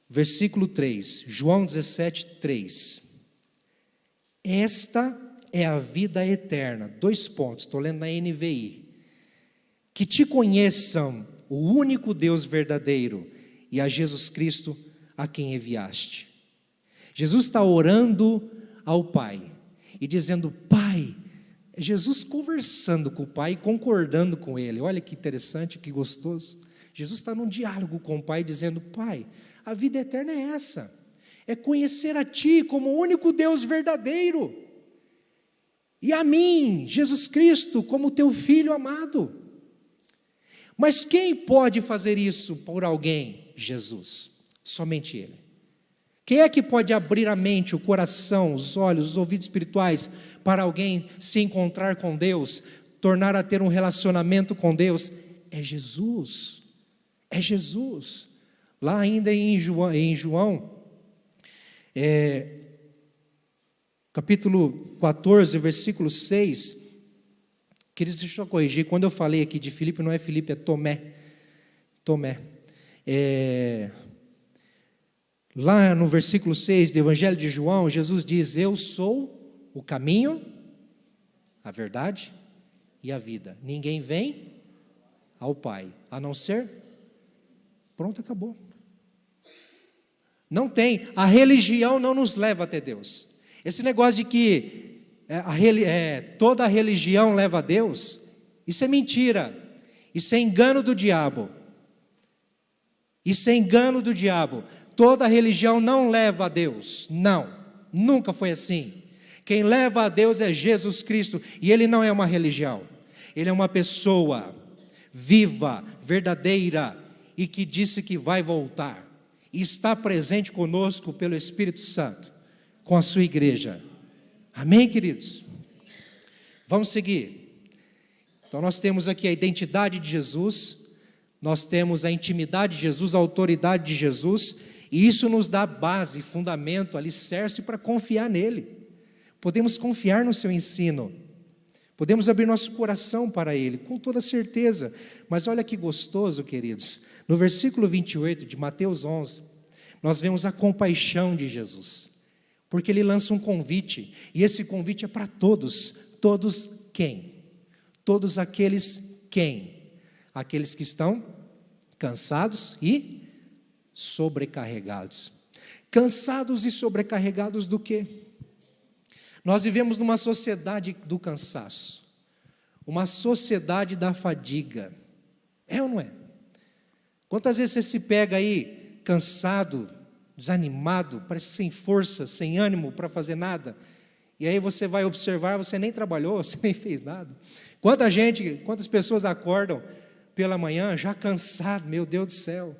versículo 3, João 17, 3. Esta é a vida eterna, 2 pontos, estou lendo na NVI. Que te conheçam, o único Deus verdadeiro, e a Jesus Cristo a quem enviaste. Jesus está orando ao Pai e dizendo: Pai, Jesus conversando com o Pai, concordando com Ele. Olha que interessante, que gostoso. Jesus está num diálogo com o Pai dizendo: Pai, a vida eterna é essa, é conhecer a Ti como o único Deus verdadeiro e a mim, Jesus Cristo, como Teu Filho amado. Mas quem pode fazer isso por alguém? Jesus, somente Ele. Quem é que pode abrir a mente, o coração, os olhos, os ouvidos espirituais para alguém se encontrar com Deus, tornar a ter um relacionamento com Deus? É Jesus, é Jesus. Lá ainda em João, capítulo 14, versículo 6, queridos, deixa eu corrigir, quando eu falei aqui de Filipe, não é Filipe, é Tomé. Lá no versículo 6 do Evangelho de João, Jesus diz: eu sou o caminho, a verdade e a vida. Ninguém vem ao Pai, a não ser... Pronto, acabou. Não tem, a religião não nos leva até Deus. Esse negócio de que toda a religião leva a Deus, isso é mentira, isso é engano do diabo. Isso é engano do diabo. Toda religião não leva a Deus, não, nunca foi assim. Quem leva a Deus é Jesus Cristo, e Ele não é uma religião, Ele é uma pessoa viva, verdadeira, e que disse que vai voltar, e está presente conosco pelo Espírito Santo, com a sua igreja. Amém, queridos? Vamos seguir. Então nós temos aqui a identidade de Jesus, nós temos a intimidade de Jesus, a autoridade de Jesus, e isso nos dá base, fundamento, alicerce para confiar nele. Podemos confiar no seu ensino, podemos abrir nosso coração para ele, com toda certeza. Mas olha que gostoso, queridos, no versículo 28 de Mateus 11, nós vemos a compaixão de Jesus, porque ele lança um convite, e esse convite é para todos. Todos quem? Todos aqueles quem? Aqueles que estão cansados e sobrecarregados. Cansados e sobrecarregados do quê? Nós vivemos numa sociedade do cansaço, uma sociedade da fadiga. É ou não é? Quantas vezes você se pega aí cansado, desanimado, parece sem força, sem ânimo para fazer nada, e aí você vai observar, você nem trabalhou, você nem fez nada. Quantas pessoas acordam pela manhã já cansado, meu Deus do céu.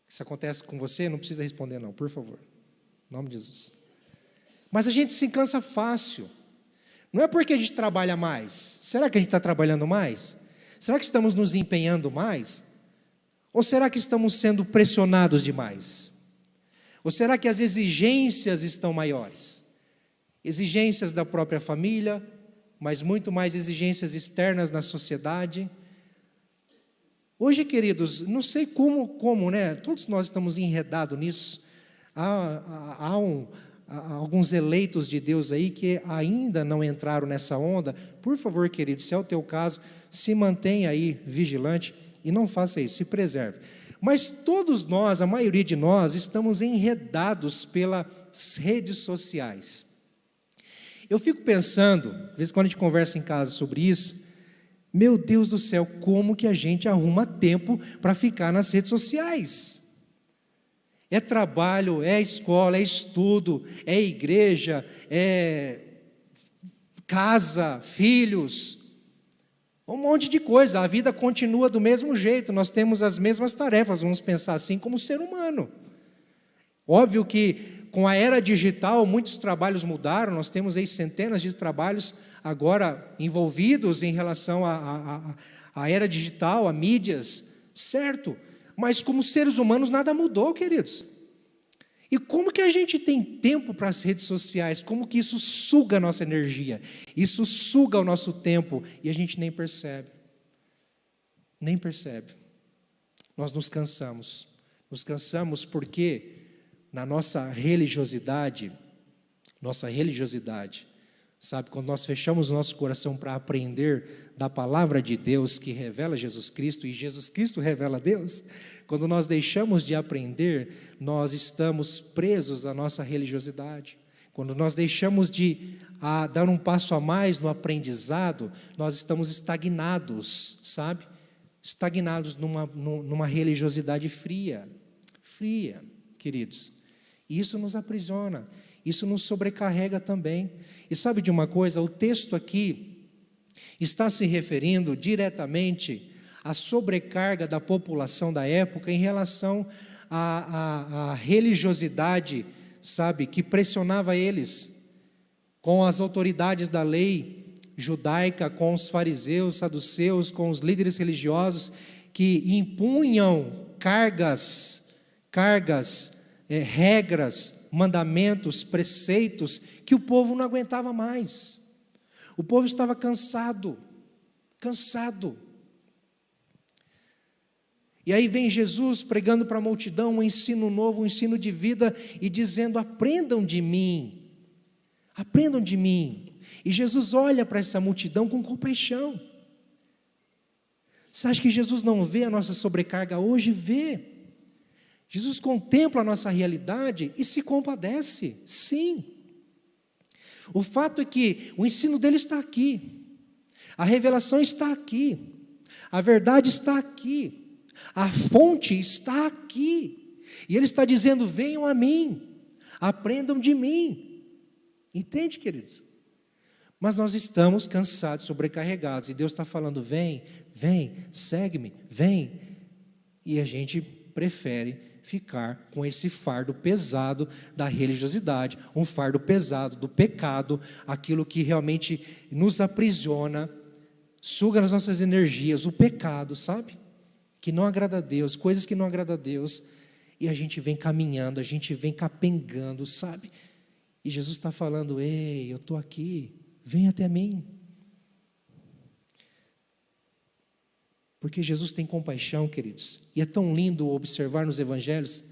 Isso acontece com você? Não precisa responder não, por favor, em nome de Jesus. Mas a gente se cansa fácil, não é porque a gente trabalha mais. Será que a gente está trabalhando mais? Será que estamos nos empenhando mais? Ou será que estamos sendo pressionados demais? Ou será que as exigências estão maiores? Exigências da própria família, mas muito mais exigências externas na sociedade. Hoje, queridos, não sei como, né? Todos nós estamos enredados nisso. Há alguns eleitos de Deus aí que ainda não entraram nessa onda. Por favor, querido, se é o teu caso, se mantenha aí vigilante e não faça isso, se preserve. Mas todos nós, a maioria de nós, estamos enredados pelas redes sociais. Eu fico pensando, às vezes quando a gente conversa em casa sobre isso, meu Deus do céu, como que a gente arruma tempo para ficar nas redes sociais? É trabalho, é escola, é estudo, é igreja, é casa, filhos, um monte de coisa. A vida continua do mesmo jeito, nós temos as mesmas tarefas, vamos pensar assim como ser humano. Óbvio que com a era digital muitos trabalhos mudaram, nós temos aí centenas de trabalhos agora envolvidos em relação à era digital, a mídias, certo? Mas como seres humanos nada mudou, queridos. E como que a gente tem tempo para as redes sociais? Como que isso suga a nossa energia? Isso suga o nosso tempo e a gente nem percebe. Nem percebe. Nós nos cansamos. Nos cansamos porque na nossa religiosidade, sabe, quando nós fechamos o nosso coração para aprender da palavra de Deus que revela Jesus Cristo, e Jesus Cristo revela Deus, quando nós deixamos de aprender, nós estamos presos à nossa religiosidade. Quando nós deixamos de dar um passo a mais no aprendizado, nós estamos estagnados, sabe? Estagnados numa religiosidade fria, queridos. E isso nos aprisiona, isso nos sobrecarrega também. E sabe de uma coisa, o texto aqui está se referindo diretamente à sobrecarga da população da época em relação à religiosidade, sabe, que pressionava eles, com as autoridades da lei judaica, com os fariseus, saduceus, com os líderes religiosos que impunham regras, mandamentos, preceitos que o povo não aguentava mais. O povo estava cansado. E aí vem Jesus pregando para a multidão um ensino novo, um ensino de vida e dizendo: aprendam de mim. E Jesus olha para essa multidão com compaixão. Você acha que Jesus não vê a nossa sobrecarga hoje? Vê. Jesus contempla a nossa realidade e se compadece, sim. O fato é que o ensino dele está aqui, a revelação está aqui, a verdade está aqui, a fonte está aqui, e ele está dizendo: venham a mim, aprendam de mim. Entende, queridos? Mas nós estamos cansados, sobrecarregados, e Deus está falando: vem, vem, segue-me, vem. E a gente prefere ficar com esse fardo pesado da religiosidade, um fardo pesado do pecado, aquilo que realmente nos aprisiona, suga as nossas energias, o pecado, sabe? Que não agrada a Deus, coisas que não agradam a Deus, e a gente vem caminhando, a gente vem capengando, sabe? E Jesus está falando: ei, eu estou aqui, vem até mim. Porque Jesus tem compaixão, queridos, e é tão lindo observar nos evangelhos,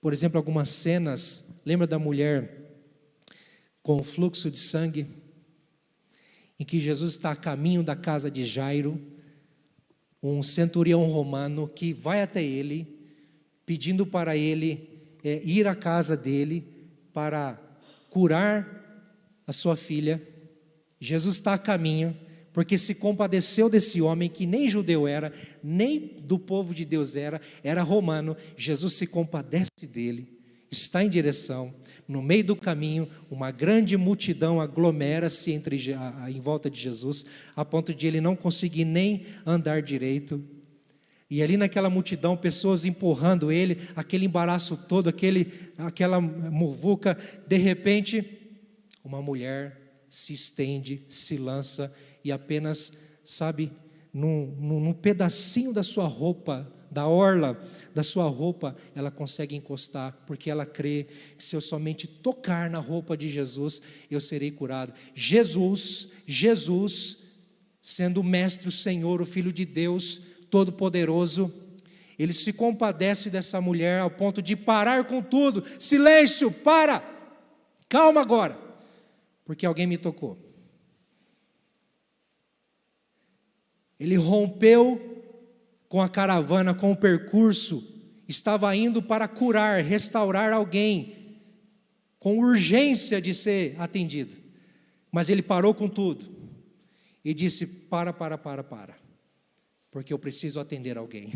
por exemplo, algumas cenas. Lembra da mulher com o fluxo de sangue, em que Jesus está a caminho da casa de Jairo, um centurião romano que vai até ele, pedindo para ele ir à casa dele para curar a sua filha. Jesus está a caminho, porque se compadeceu desse homem que nem judeu era, nem do povo de Deus era romano. Jesus se compadece dele, está em direção. No meio do caminho, uma grande multidão aglomera-se em volta de Jesus, a ponto de ele não conseguir nem andar direito. E ali naquela multidão, pessoas empurrando ele, aquele embaraço todo, aquela muvuca. De repente, uma mulher se estende, se lança, e apenas, sabe, num pedacinho da sua roupa, da orla da sua roupa, ela consegue encostar, porque ela crê que se eu somente tocar na roupa de Jesus, eu serei curado. Jesus, sendo o Mestre, o Senhor, o Filho de Deus Todo-Poderoso, ele se compadece dessa mulher ao ponto de parar com tudo. Silêncio, para, calma agora, porque alguém me tocou. Ele rompeu com a caravana, com o percurso, estava indo para curar, restaurar alguém, com urgência de ser atendido, mas ele parou com tudo, e disse: para, porque eu preciso atender alguém.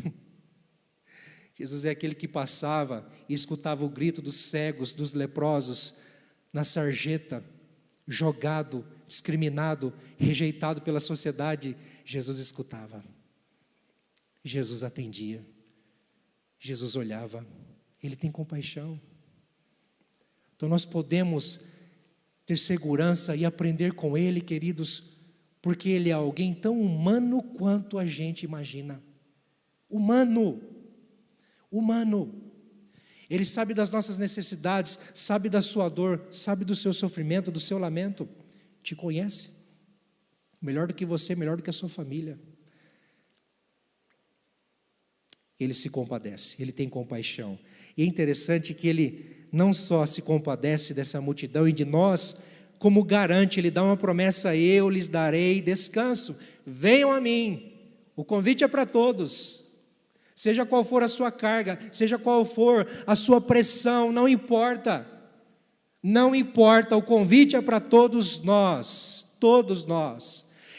Jesus é aquele que passava e escutava o grito dos cegos, dos leprosos, na sarjeta, jogado, discriminado, rejeitado pela sociedade. Jesus escutava, Jesus atendia, Jesus olhava, Ele tem compaixão. Então nós podemos ter segurança e aprender com Ele, queridos, porque Ele é alguém tão humano quanto a gente imagina. Humano. Ele sabe das nossas necessidades, sabe da sua dor, sabe do seu sofrimento, do seu lamento, te conhece. Melhor do que você, melhor do que a sua família. Ele se compadece, Ele tem compaixão. E é interessante que Ele não só se compadece dessa multidão e de nós, como garante, Ele dá uma promessa: eu lhes darei descanso. Venham a mim. O convite é para todos. Seja qual for a sua carga, seja qual for a sua pressão, não importa. Não importa, o convite é para todos nós.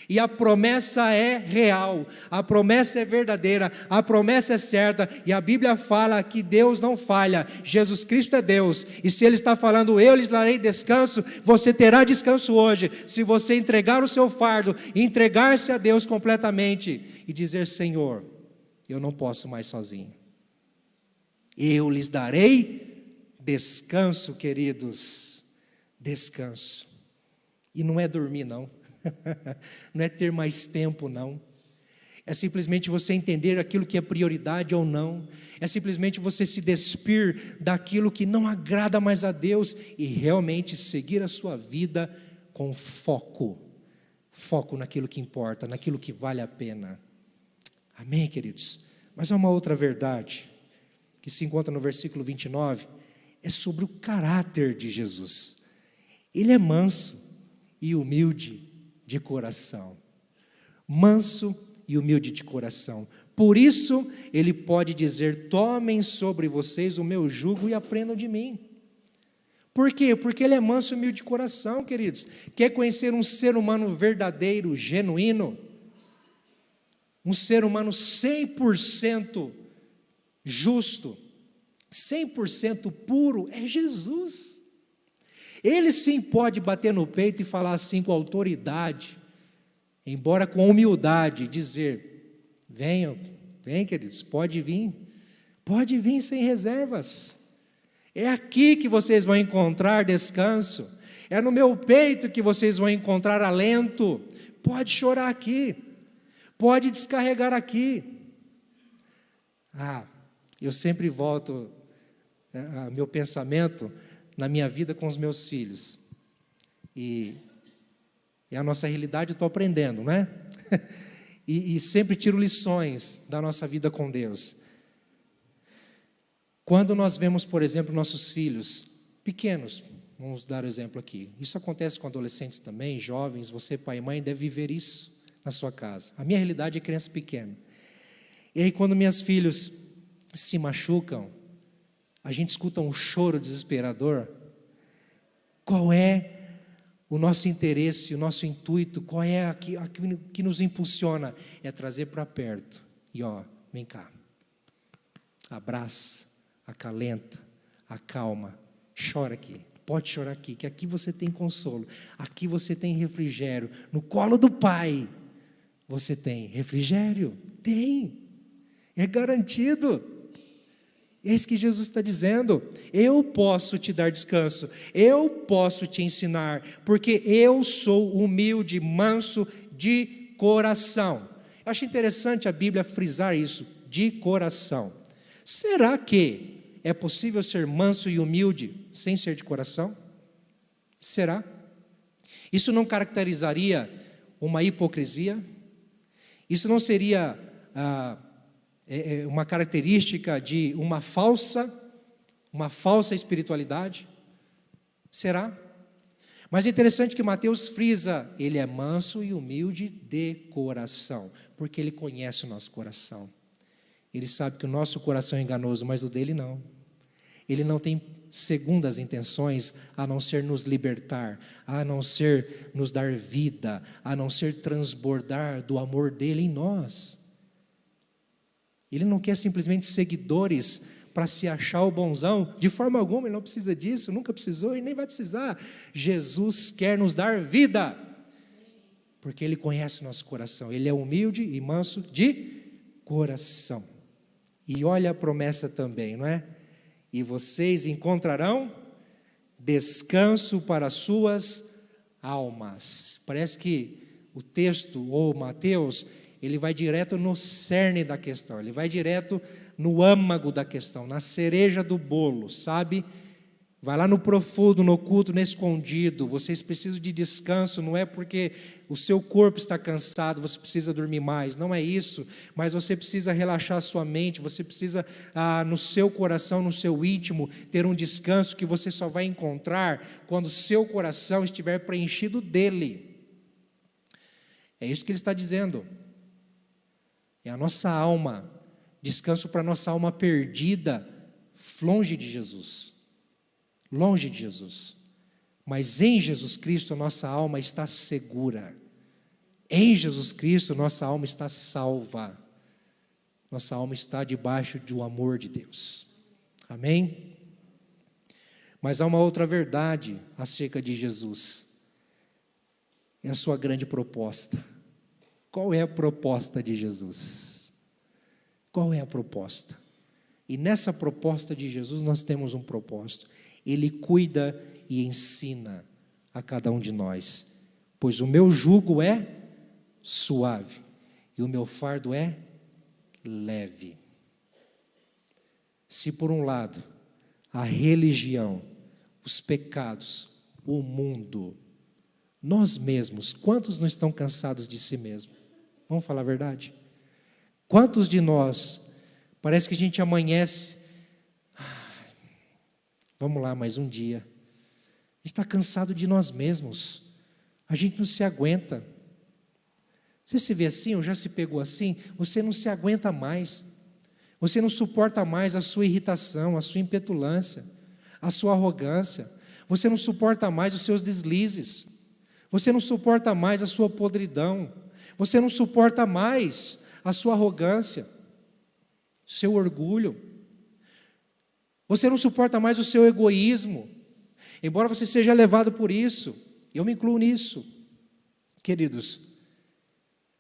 E a promessa é real, a promessa é verdadeira, a promessa é certa, e a Bíblia fala que Deus não falha, Jesus Cristo é Deus, e se Ele está falando: eu lhes darei descanso, você terá descanso hoje, se você entregar o seu fardo, entregar-se a Deus completamente, e dizer: Senhor, eu não posso mais sozinho, eu lhes darei descanso, queridos, descanso, e não é dormir não, não é ter mais tempo não, é simplesmente você entender aquilo que é prioridade ou não, é simplesmente você se despir daquilo que não agrada mais a Deus e realmente seguir a sua vida com foco naquilo que importa, naquilo que vale a pena. Amém, queridos? Mas há uma outra verdade que se encontra no versículo 29, é sobre o caráter de Jesus. Ele é manso e humilde de coração. Manso e humilde de coração. Por isso, ele pode dizer: tomem sobre vocês o meu jugo e aprendam de mim. Por quê? Porque ele é manso e humilde de coração, queridos. Quer conhecer um ser humano verdadeiro, genuíno? Um ser humano 100% justo, 100% puro, é Jesus. Ele sim pode bater no peito e falar assim com autoridade, embora com humildade, dizer: venham, vem, queridos, pode vir sem reservas. É aqui que vocês vão encontrar descanso, é no meu peito que vocês vão encontrar alento. Pode chorar aqui, pode descarregar aqui. Eu sempre volto meu pensamento na minha vida com os meus filhos, e a nossa realidade eu estou aprendendo, não é? e sempre tiro lições da nossa vida com Deus. Quando nós vemos, por exemplo, nossos filhos pequenos, vamos dar o exemplo aqui, isso acontece com adolescentes também, jovens, você pai e mãe deve viver isso na sua casa. A minha realidade é criança pequena, e aí quando meus filhos se machucam, a gente escuta um choro desesperador. Qual é o nosso interesse, o nosso intuito? Qual é aquilo que nos impulsiona? É trazer para perto e vem cá, abraça, acalenta, acalma, chora aqui, pode chorar aqui, que aqui você tem consolo, aqui você tem refrigério, no colo do Pai você tem refrigério, é garantido. É isso que Jesus está dizendo: eu posso te dar descanso, eu posso te ensinar, porque eu sou humilde, manso de coração. Eu acho interessante a Bíblia frisar isso, de coração. Será que é possível ser manso e humilde sem ser de coração? Será? Isso não caracterizaria uma hipocrisia? Isso não seria uma característica de uma falsa espiritualidade? Será? Mas é interessante que Mateus frisa: ele é manso e humilde de coração, porque ele conhece o nosso coração. Ele sabe que o nosso coração é enganoso, mas o dele não. Ele não tem segundas intenções, a não ser nos libertar, a não ser nos dar vida, a não ser transbordar do amor dele em nós. Ele não quer simplesmente seguidores para se achar o bonzão, de forma alguma. Ele não precisa disso, nunca precisou e nem vai precisar. Jesus quer nos dar vida, porque Ele conhece o nosso coração. Ele é humilde e manso de coração. E olha a promessa também, não é? E vocês encontrarão descanso para as suas almas. Parece que o texto, ou Mateus, ele vai direto no cerne da questão, ele vai direto no âmago da questão, na cereja do bolo, sabe? Vai lá no profundo, no oculto, no escondido. Vocês precisam de descanso, não é porque o seu corpo está cansado, você precisa dormir mais, não é isso, mas você precisa relaxar a sua mente, você precisa, no seu coração, no seu íntimo, ter um descanso que você só vai encontrar quando o seu coração estiver preenchido dele. É isso que ele está dizendo. É a nossa alma, descanso para a nossa alma perdida, longe de Jesus. Longe de Jesus. Mas em Jesus Cristo a nossa alma está segura. Em Jesus Cristo nossa alma está salva. Nossa alma está debaixo do amor de Deus. Amém? Mas há uma outra verdade acerca de Jesus. É a sua grande proposta. Qual é a proposta de Jesus? Qual é a proposta? E nessa proposta de Jesus nós temos um propósito. Ele cuida e ensina a cada um de nós. Pois o meu jugo é suave e o meu fardo é leve. Se por um lado a religião, os pecados, o mundo, nós mesmos, quantos não estão cansados de si mesmo? Vamos falar a verdade? Quantos de nós, parece que a gente amanhece, vamos lá, mais um dia, a gente está cansado de nós mesmos, a gente não se aguenta. Você se vê assim, ou já se pegou assim, você não se aguenta mais, você não suporta mais a sua irritação, a sua impetulância, a sua arrogância, você não suporta mais os seus deslizes, você não suporta mais a sua podridão, você não suporta mais a sua arrogância, seu orgulho, você não suporta mais o seu egoísmo. Embora você seja levado por isso, eu me incluo nisso, queridos.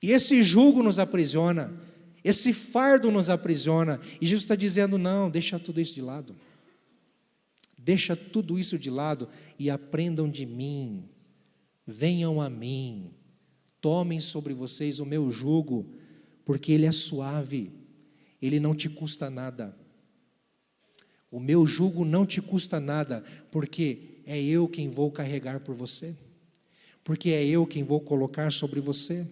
E esse jugo nos aprisiona, esse fardo nos aprisiona. E Jesus está dizendo, não, deixa tudo isso de lado. Deixa tudo isso de lado e aprendam de mim. Venham a mim. Tomem sobre vocês o meu jugo, porque ele é suave. Ele não te custa nada. O meu jugo não te custa nada, porque é eu quem vou carregar por você. Porque é eu quem vou colocar sobre você.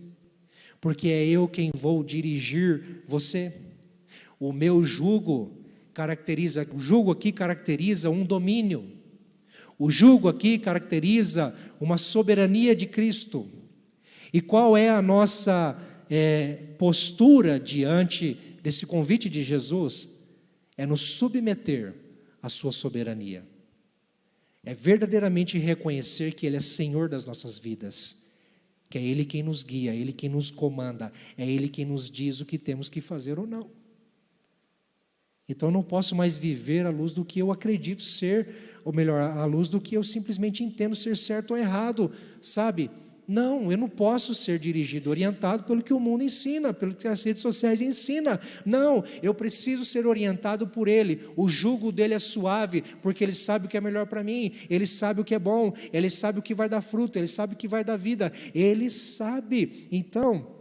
Porque é eu quem vou dirigir você. O meu jugo caracteriza, o jugo aqui caracteriza um domínio. O jugo aqui caracteriza uma soberania de Cristo. E qual é a nossa postura diante desse convite de Jesus? É nos submeter à sua soberania. É verdadeiramente reconhecer que Ele é Senhor das nossas vidas, que é Ele quem nos guia, é Ele quem nos comanda, é Ele quem nos diz o que temos que fazer ou não. Então eu não posso mais viver à luz do que eu acredito ser, ou melhor, à luz do que eu simplesmente entendo ser certo ou errado, sabe? Não, eu não posso ser dirigido, orientado pelo que o mundo ensina, pelo que as redes sociais ensinam. Não, eu preciso ser orientado por Ele. O jugo dele é suave, porque Ele sabe o que é melhor para mim, Ele sabe o que é bom, Ele sabe o que vai dar fruto, Ele sabe o que vai dar vida, Ele sabe. Então,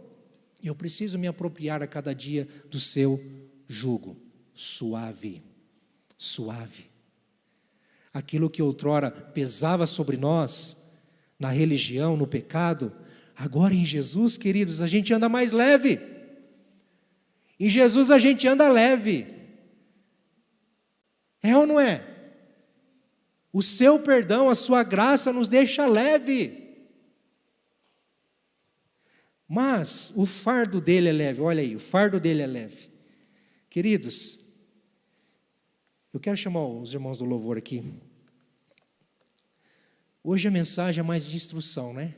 eu preciso me apropriar a cada dia do seu jugo, suave, suave. Aquilo que outrora pesava sobre nós, na religião, no pecado, agora em Jesus, queridos, a gente anda mais leve. Em Jesus a gente anda leve. É ou não é? O seu perdão, a sua graça nos deixa leve. Mas o fardo dele é leve, olha aí, o fardo dele é leve. Queridos, eu quero chamar os irmãos do louvor aqui. Hoje a mensagem é mais de instrução, né?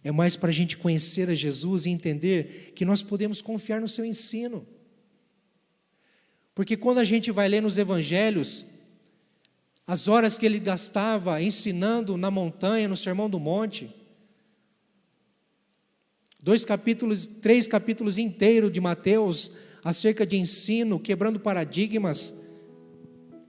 É mais para a gente conhecer a Jesus e entender que nós podemos confiar no seu ensino. Porque quando a gente vai ler nos evangelhos, as horas que ele gastava ensinando na montanha, no Sermão do Monte, 3 capítulos inteiros de Mateus, acerca de ensino, quebrando paradigmas,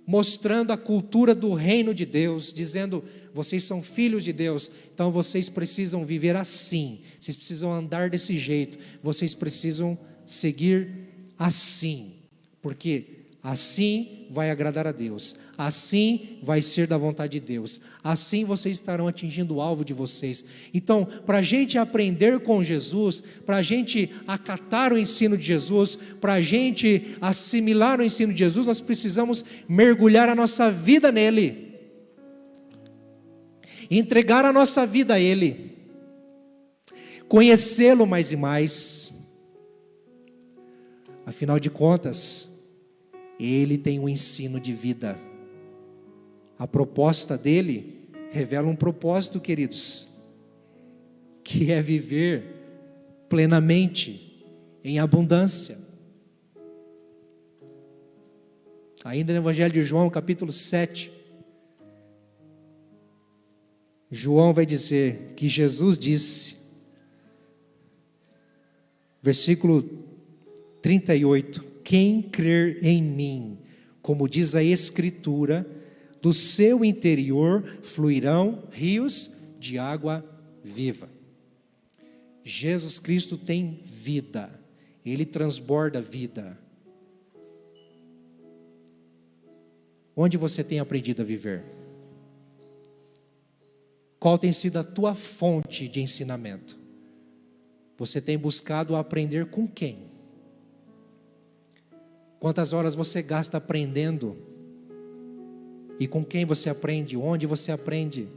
mostrando a cultura do reino de Deus, dizendo, vocês são filhos de Deus, então vocês precisam viver assim, vocês precisam andar desse jeito, vocês precisam seguir assim, porque assim vai agradar a Deus, assim vai ser da vontade de Deus, assim vocês estarão atingindo o alvo de vocês. Então, para a gente aprender com Jesus, para a gente acatar o ensino de Jesus, para a gente assimilar o ensino de Jesus, nós precisamos mergulhar a nossa vida nele, entregar a nossa vida a Ele, conhecê-lo mais e mais. Afinal de contas, Ele tem um ensino de vida. A proposta dele revela um propósito, queridos, que é viver plenamente, em abundância. Ainda no Evangelho de João, capítulo 7, João vai dizer que Jesus disse, versículo 38, quem crer em mim, como diz a Escritura, do seu interior fluirão rios de água viva. Jesus Cristo tem vida, Ele transborda vida. Onde você tem aprendido a viver? Qual tem sido a tua fonte de ensinamento? Você tem buscado aprender com quem? Quantas horas você gasta aprendendo? E com quem você aprende? Onde você aprende?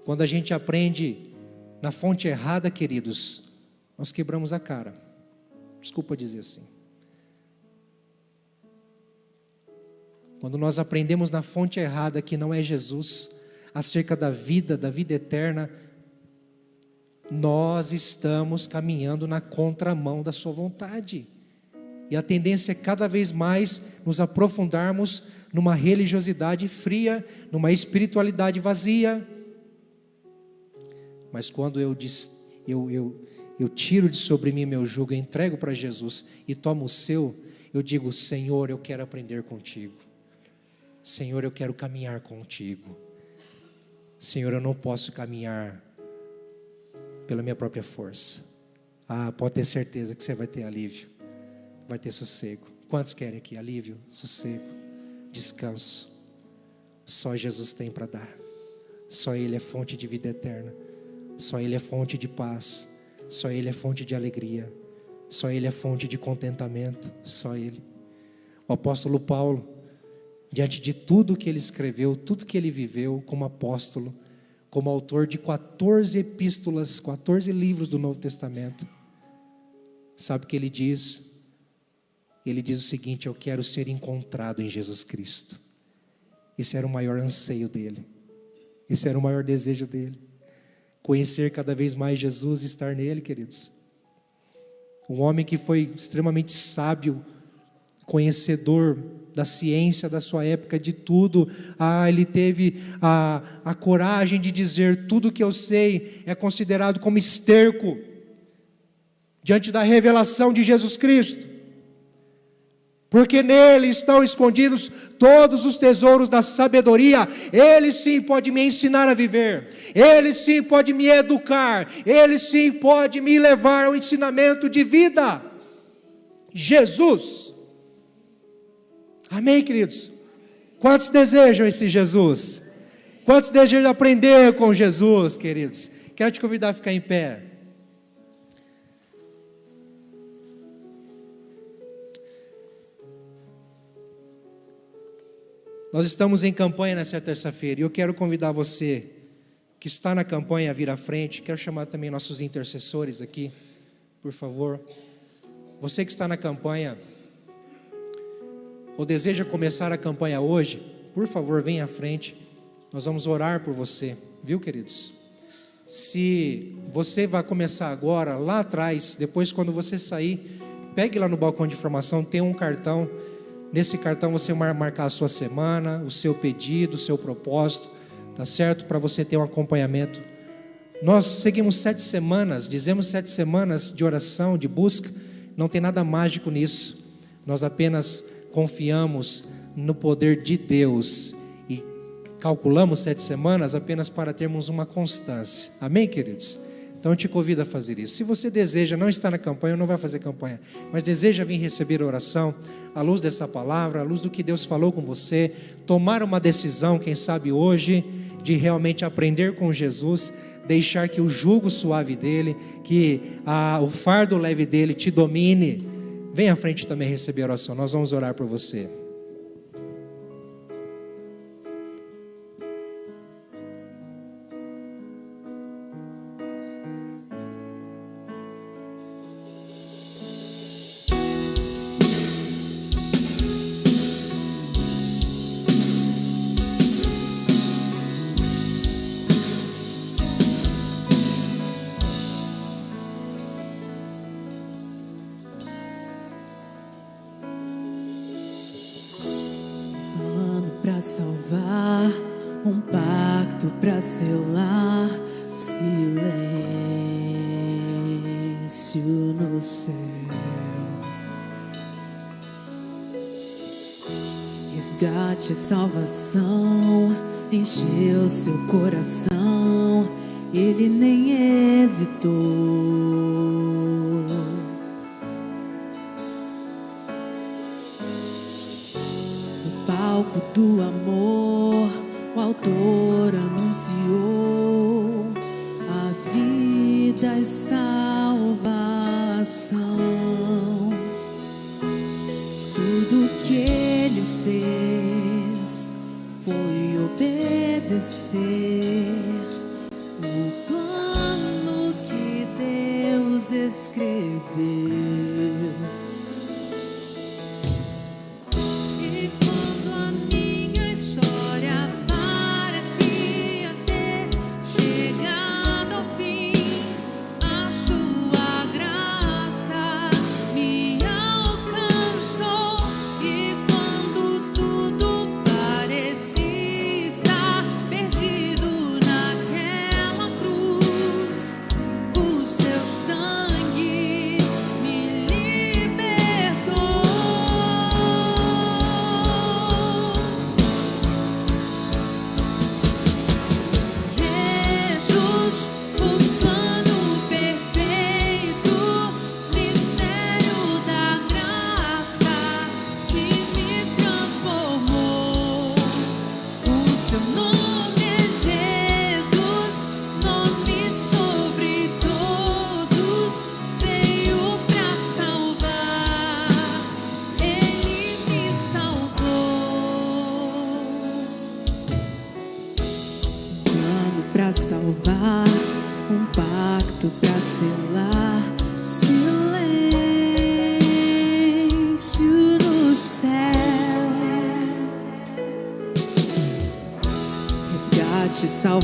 Quando a gente aprende na fonte errada, queridos, nós quebramos a cara. Desculpa dizer assim. Quando nós aprendemos na fonte errada, que não é Jesus, acerca da vida eterna, nós estamos caminhando na contramão da sua vontade. E a tendência é cada vez mais nos aprofundarmos numa religiosidade fria, numa espiritualidade vazia. Mas quando eu tiro de sobre mim meu jugo, eu entrego para Jesus e tomo o seu, eu digo: Senhor, eu quero aprender contigo. Senhor, eu quero caminhar contigo. Senhor, eu não posso caminhar pela minha própria força. Pode ter certeza que você vai ter alívio, vai ter sossego. Quantos querem aqui alívio, sossego, descanso? Só Jesus tem para dar. Só Ele é fonte de vida eterna. Só Ele é fonte de paz. Só Ele é fonte de alegria. Só Ele é fonte de contentamento. Só Ele. O apóstolo Paulo, diante de tudo que ele escreveu, tudo que ele viveu como apóstolo, como autor de 14 epístolas, 14 livros do Novo Testamento, sabe o que ele diz? Ele diz o seguinte: eu quero ser encontrado em Jesus Cristo. Esse era o maior anseio dele. Esse era o maior desejo dele. Conhecer cada vez mais Jesus e estar nele, queridos. Um homem que foi extremamente sábio, conhecedor da ciência da sua época, de tudo. Ele teve a coragem de dizer: tudo que eu sei é considerado como esterco diante da revelação de Jesus Cristo, porque nele estão escondidos todos os tesouros da sabedoria. Ele sim pode me ensinar a viver, Ele sim pode me educar, Ele sim pode me levar ao ensinamento de vida. Jesus. Amém, queridos? Quantos desejam esse Jesus? Quantos desejam aprender com Jesus, queridos? Quero te convidar a ficar em pé. Nós estamos em campanha nessa terça-feira e eu quero convidar você que está na campanha a vir à frente. Quero chamar também nossos intercessores aqui, por favor. Você que está na campanha ou deseja começar a campanha hoje, por favor, venha à frente. Nós vamos orar por você, viu, queridos? Se você vai começar agora, lá atrás, depois quando você sair, pegue lá no balcão de informação, tem um cartão. Nesse cartão você vai marcar a sua semana, o seu pedido, o seu propósito, tá certo? Para você ter um acompanhamento. Nós seguimos 7 semanas, dizemos 7 semanas de oração, de busca. Não tem nada mágico nisso. Nós apenas confiamos no poder de Deus e calculamos 7 semanas apenas para termos uma constância. Amém, queridos? Então eu te convido a fazer isso. Se você deseja, não está na campanha, não vai fazer campanha, mas deseja vir receber a oração, à luz dessa palavra, à luz do que Deus falou com você, tomar uma decisão, quem sabe hoje, de realmente aprender com Jesus, deixar que o jugo suave dele, que o fardo leve dele te domine, vem à frente também receber a oração. Nós vamos orar por você. Pra salvar, um pacto pra selar, silêncio no céu. Resgate e salvação encheu seu coração, ele nem hesitou. Palco do amor, o autor anunciou a vida e salvação. Tudo que ele fez foi obedecer o plano que Deus escreveu. Tudo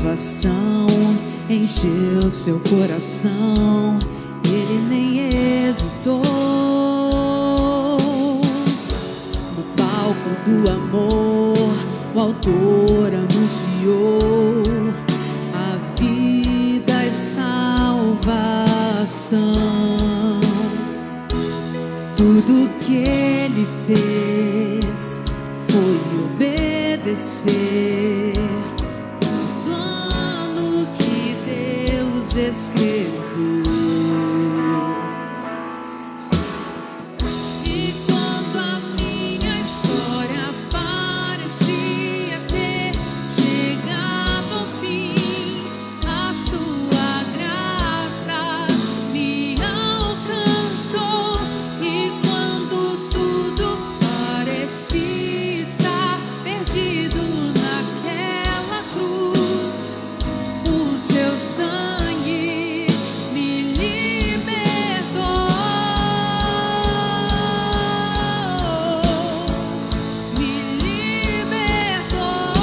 salvação encheu seu coração, ele nem hesitou. No palco do amor, o autor anunciou a vida e salvação. Tudo que ele fez foi obedecer o plano que Deus escreveu. E quando a minha história parecia ter chegado ao fim, a sua graça me alcançou. E quando tudo parecia estar perdido naquela cruz, o seu sangue me libertou. Me libertou.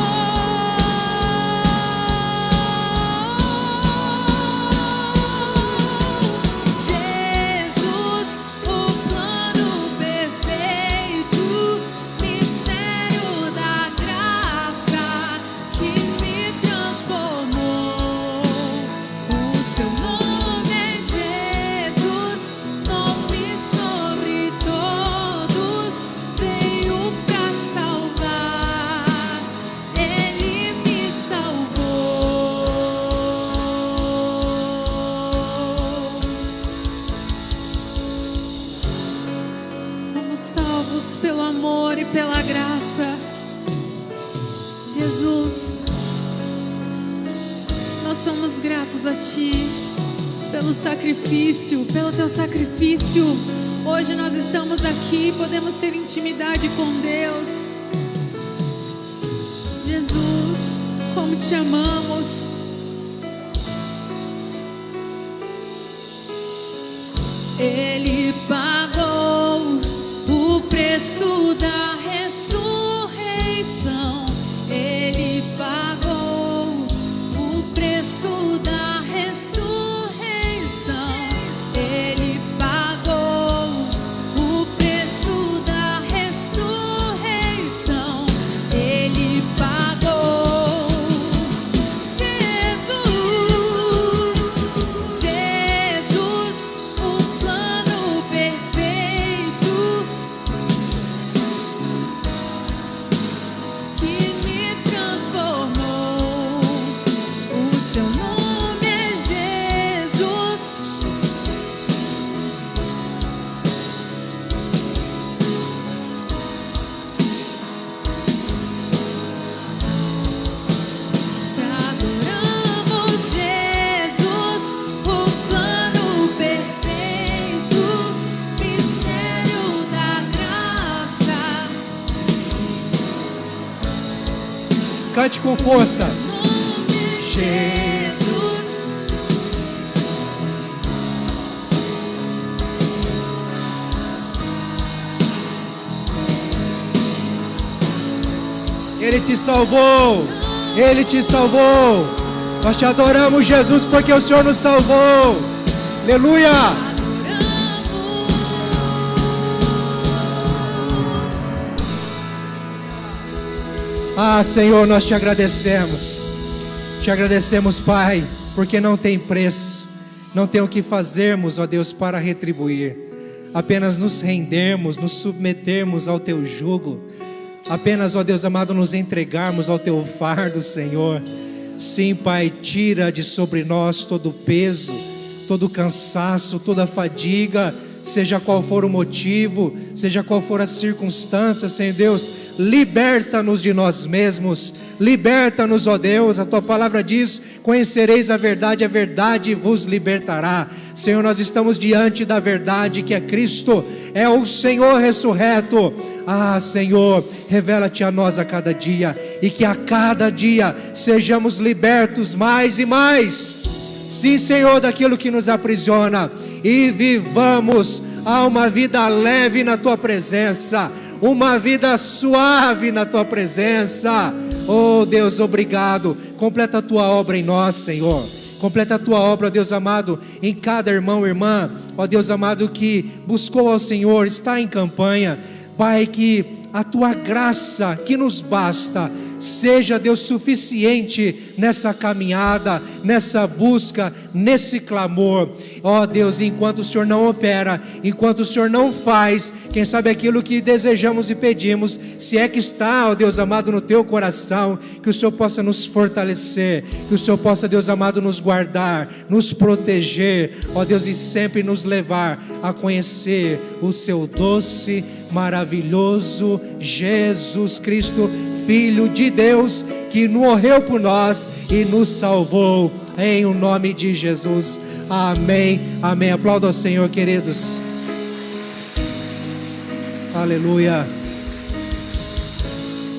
Jesus, o plano perfeito, mistério da graça que me transformou. O seu nome é Jesus, nome sobre todos, veio pra salvar, ele me salvou. Fomos salvos pelo amor e pela graça. Jesus, nós somos gratos a Ti pelo sacrifício, pelo Teu sacrifício. Hoje nós estamos aqui, podemos ter intimidade com Deus. Jesus, como Te amamos. Ele pagou o preço da ressurreição. Ele pagou o preço da ressurreição. Ele pagou o preço da ressurreição. Ele pagou. Jesus, o plano perfeito que me transformou. O seu nome é Jesus. Te adoramos, Jesus, o plano perfeito, mistério da graça. Cante com força. Jesus, Ele te salvou. Ele te salvou. Nós te adoramos, Jesus, porque o Senhor nos salvou. Aleluia. Ah, Senhor, nós te agradecemos. Te agradecemos, Pai, porque não tem preço. Não tem o que fazermos, ó Deus, para retribuir. Apenas nos rendermos, nos submetermos ao Teu jugo. Apenas, ó Deus amado, nos entregarmos ao Teu fardo, Senhor. Sim, Pai, tira de sobre nós todo o peso, todo o cansaço, toda a fadiga, seja qual for o motivo, seja qual for a circunstância, Senhor Deus, liberta-nos de nós mesmos, liberta-nos, ó Deus. A Tua palavra diz: conhecereis a verdade vos libertará. Senhor, nós estamos diante da verdade que é Cristo, é o Senhor ressurreto. Ah, Senhor, revela-te a nós a cada dia, e que a cada dia sejamos libertos mais e mais, sim, Senhor, daquilo que nos aprisiona, e vivamos a uma vida leve na Tua presença, uma vida suave na Tua presença. Oh Deus, obrigado completa a tua obra em nós, Senhor. Completa a tua obra, ó Deus amado, em cada irmão e irmã, ó Deus amado, que buscou ao Senhor, está em campanha. Pai, que a tua graça que nos basta seja, Deus, suficiente nessa caminhada, nessa busca, nesse clamor. Ó Deus, enquanto o Senhor não opera, enquanto o Senhor não faz, quem sabe aquilo que desejamos e pedimos, se é que está, ó Deus amado, no teu coração, que o Senhor possa nos fortalecer, que o Senhor possa, Deus amado, nos guardar, nos proteger, ó Deus, e sempre nos levar a conhecer o seu doce, maravilhoso Jesus Cristo, Filho de Deus, que morreu por nós e nos salvou, em o nome de Jesus. Amém, amém. Aplauda ao Senhor, queridos. Aleluia.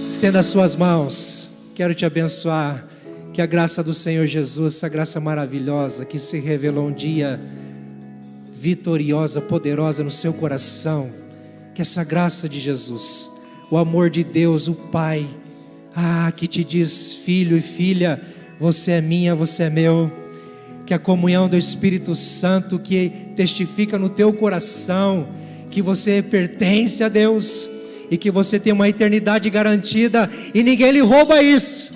Estenda as suas mãos. Quero te abençoar. Que a graça do Senhor Jesus, essa graça maravilhosa que se revelou um dia, vitoriosa, poderosa no seu coração, que essa graça de Jesus, o amor de Deus, o Pai, que te diz: filho e filha, você é minha, você é meu. Que a comunhão do Espírito Santo, que testifica no teu coração que você pertence a Deus e que você tem uma eternidade garantida e ninguém lhe rouba isso.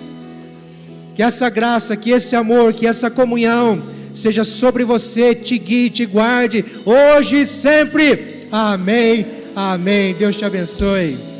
Que essa graça, que esse amor, que essa comunhão seja sobre você, te guie, te guarde, hoje e sempre. Amém, amém. Deus te abençoe.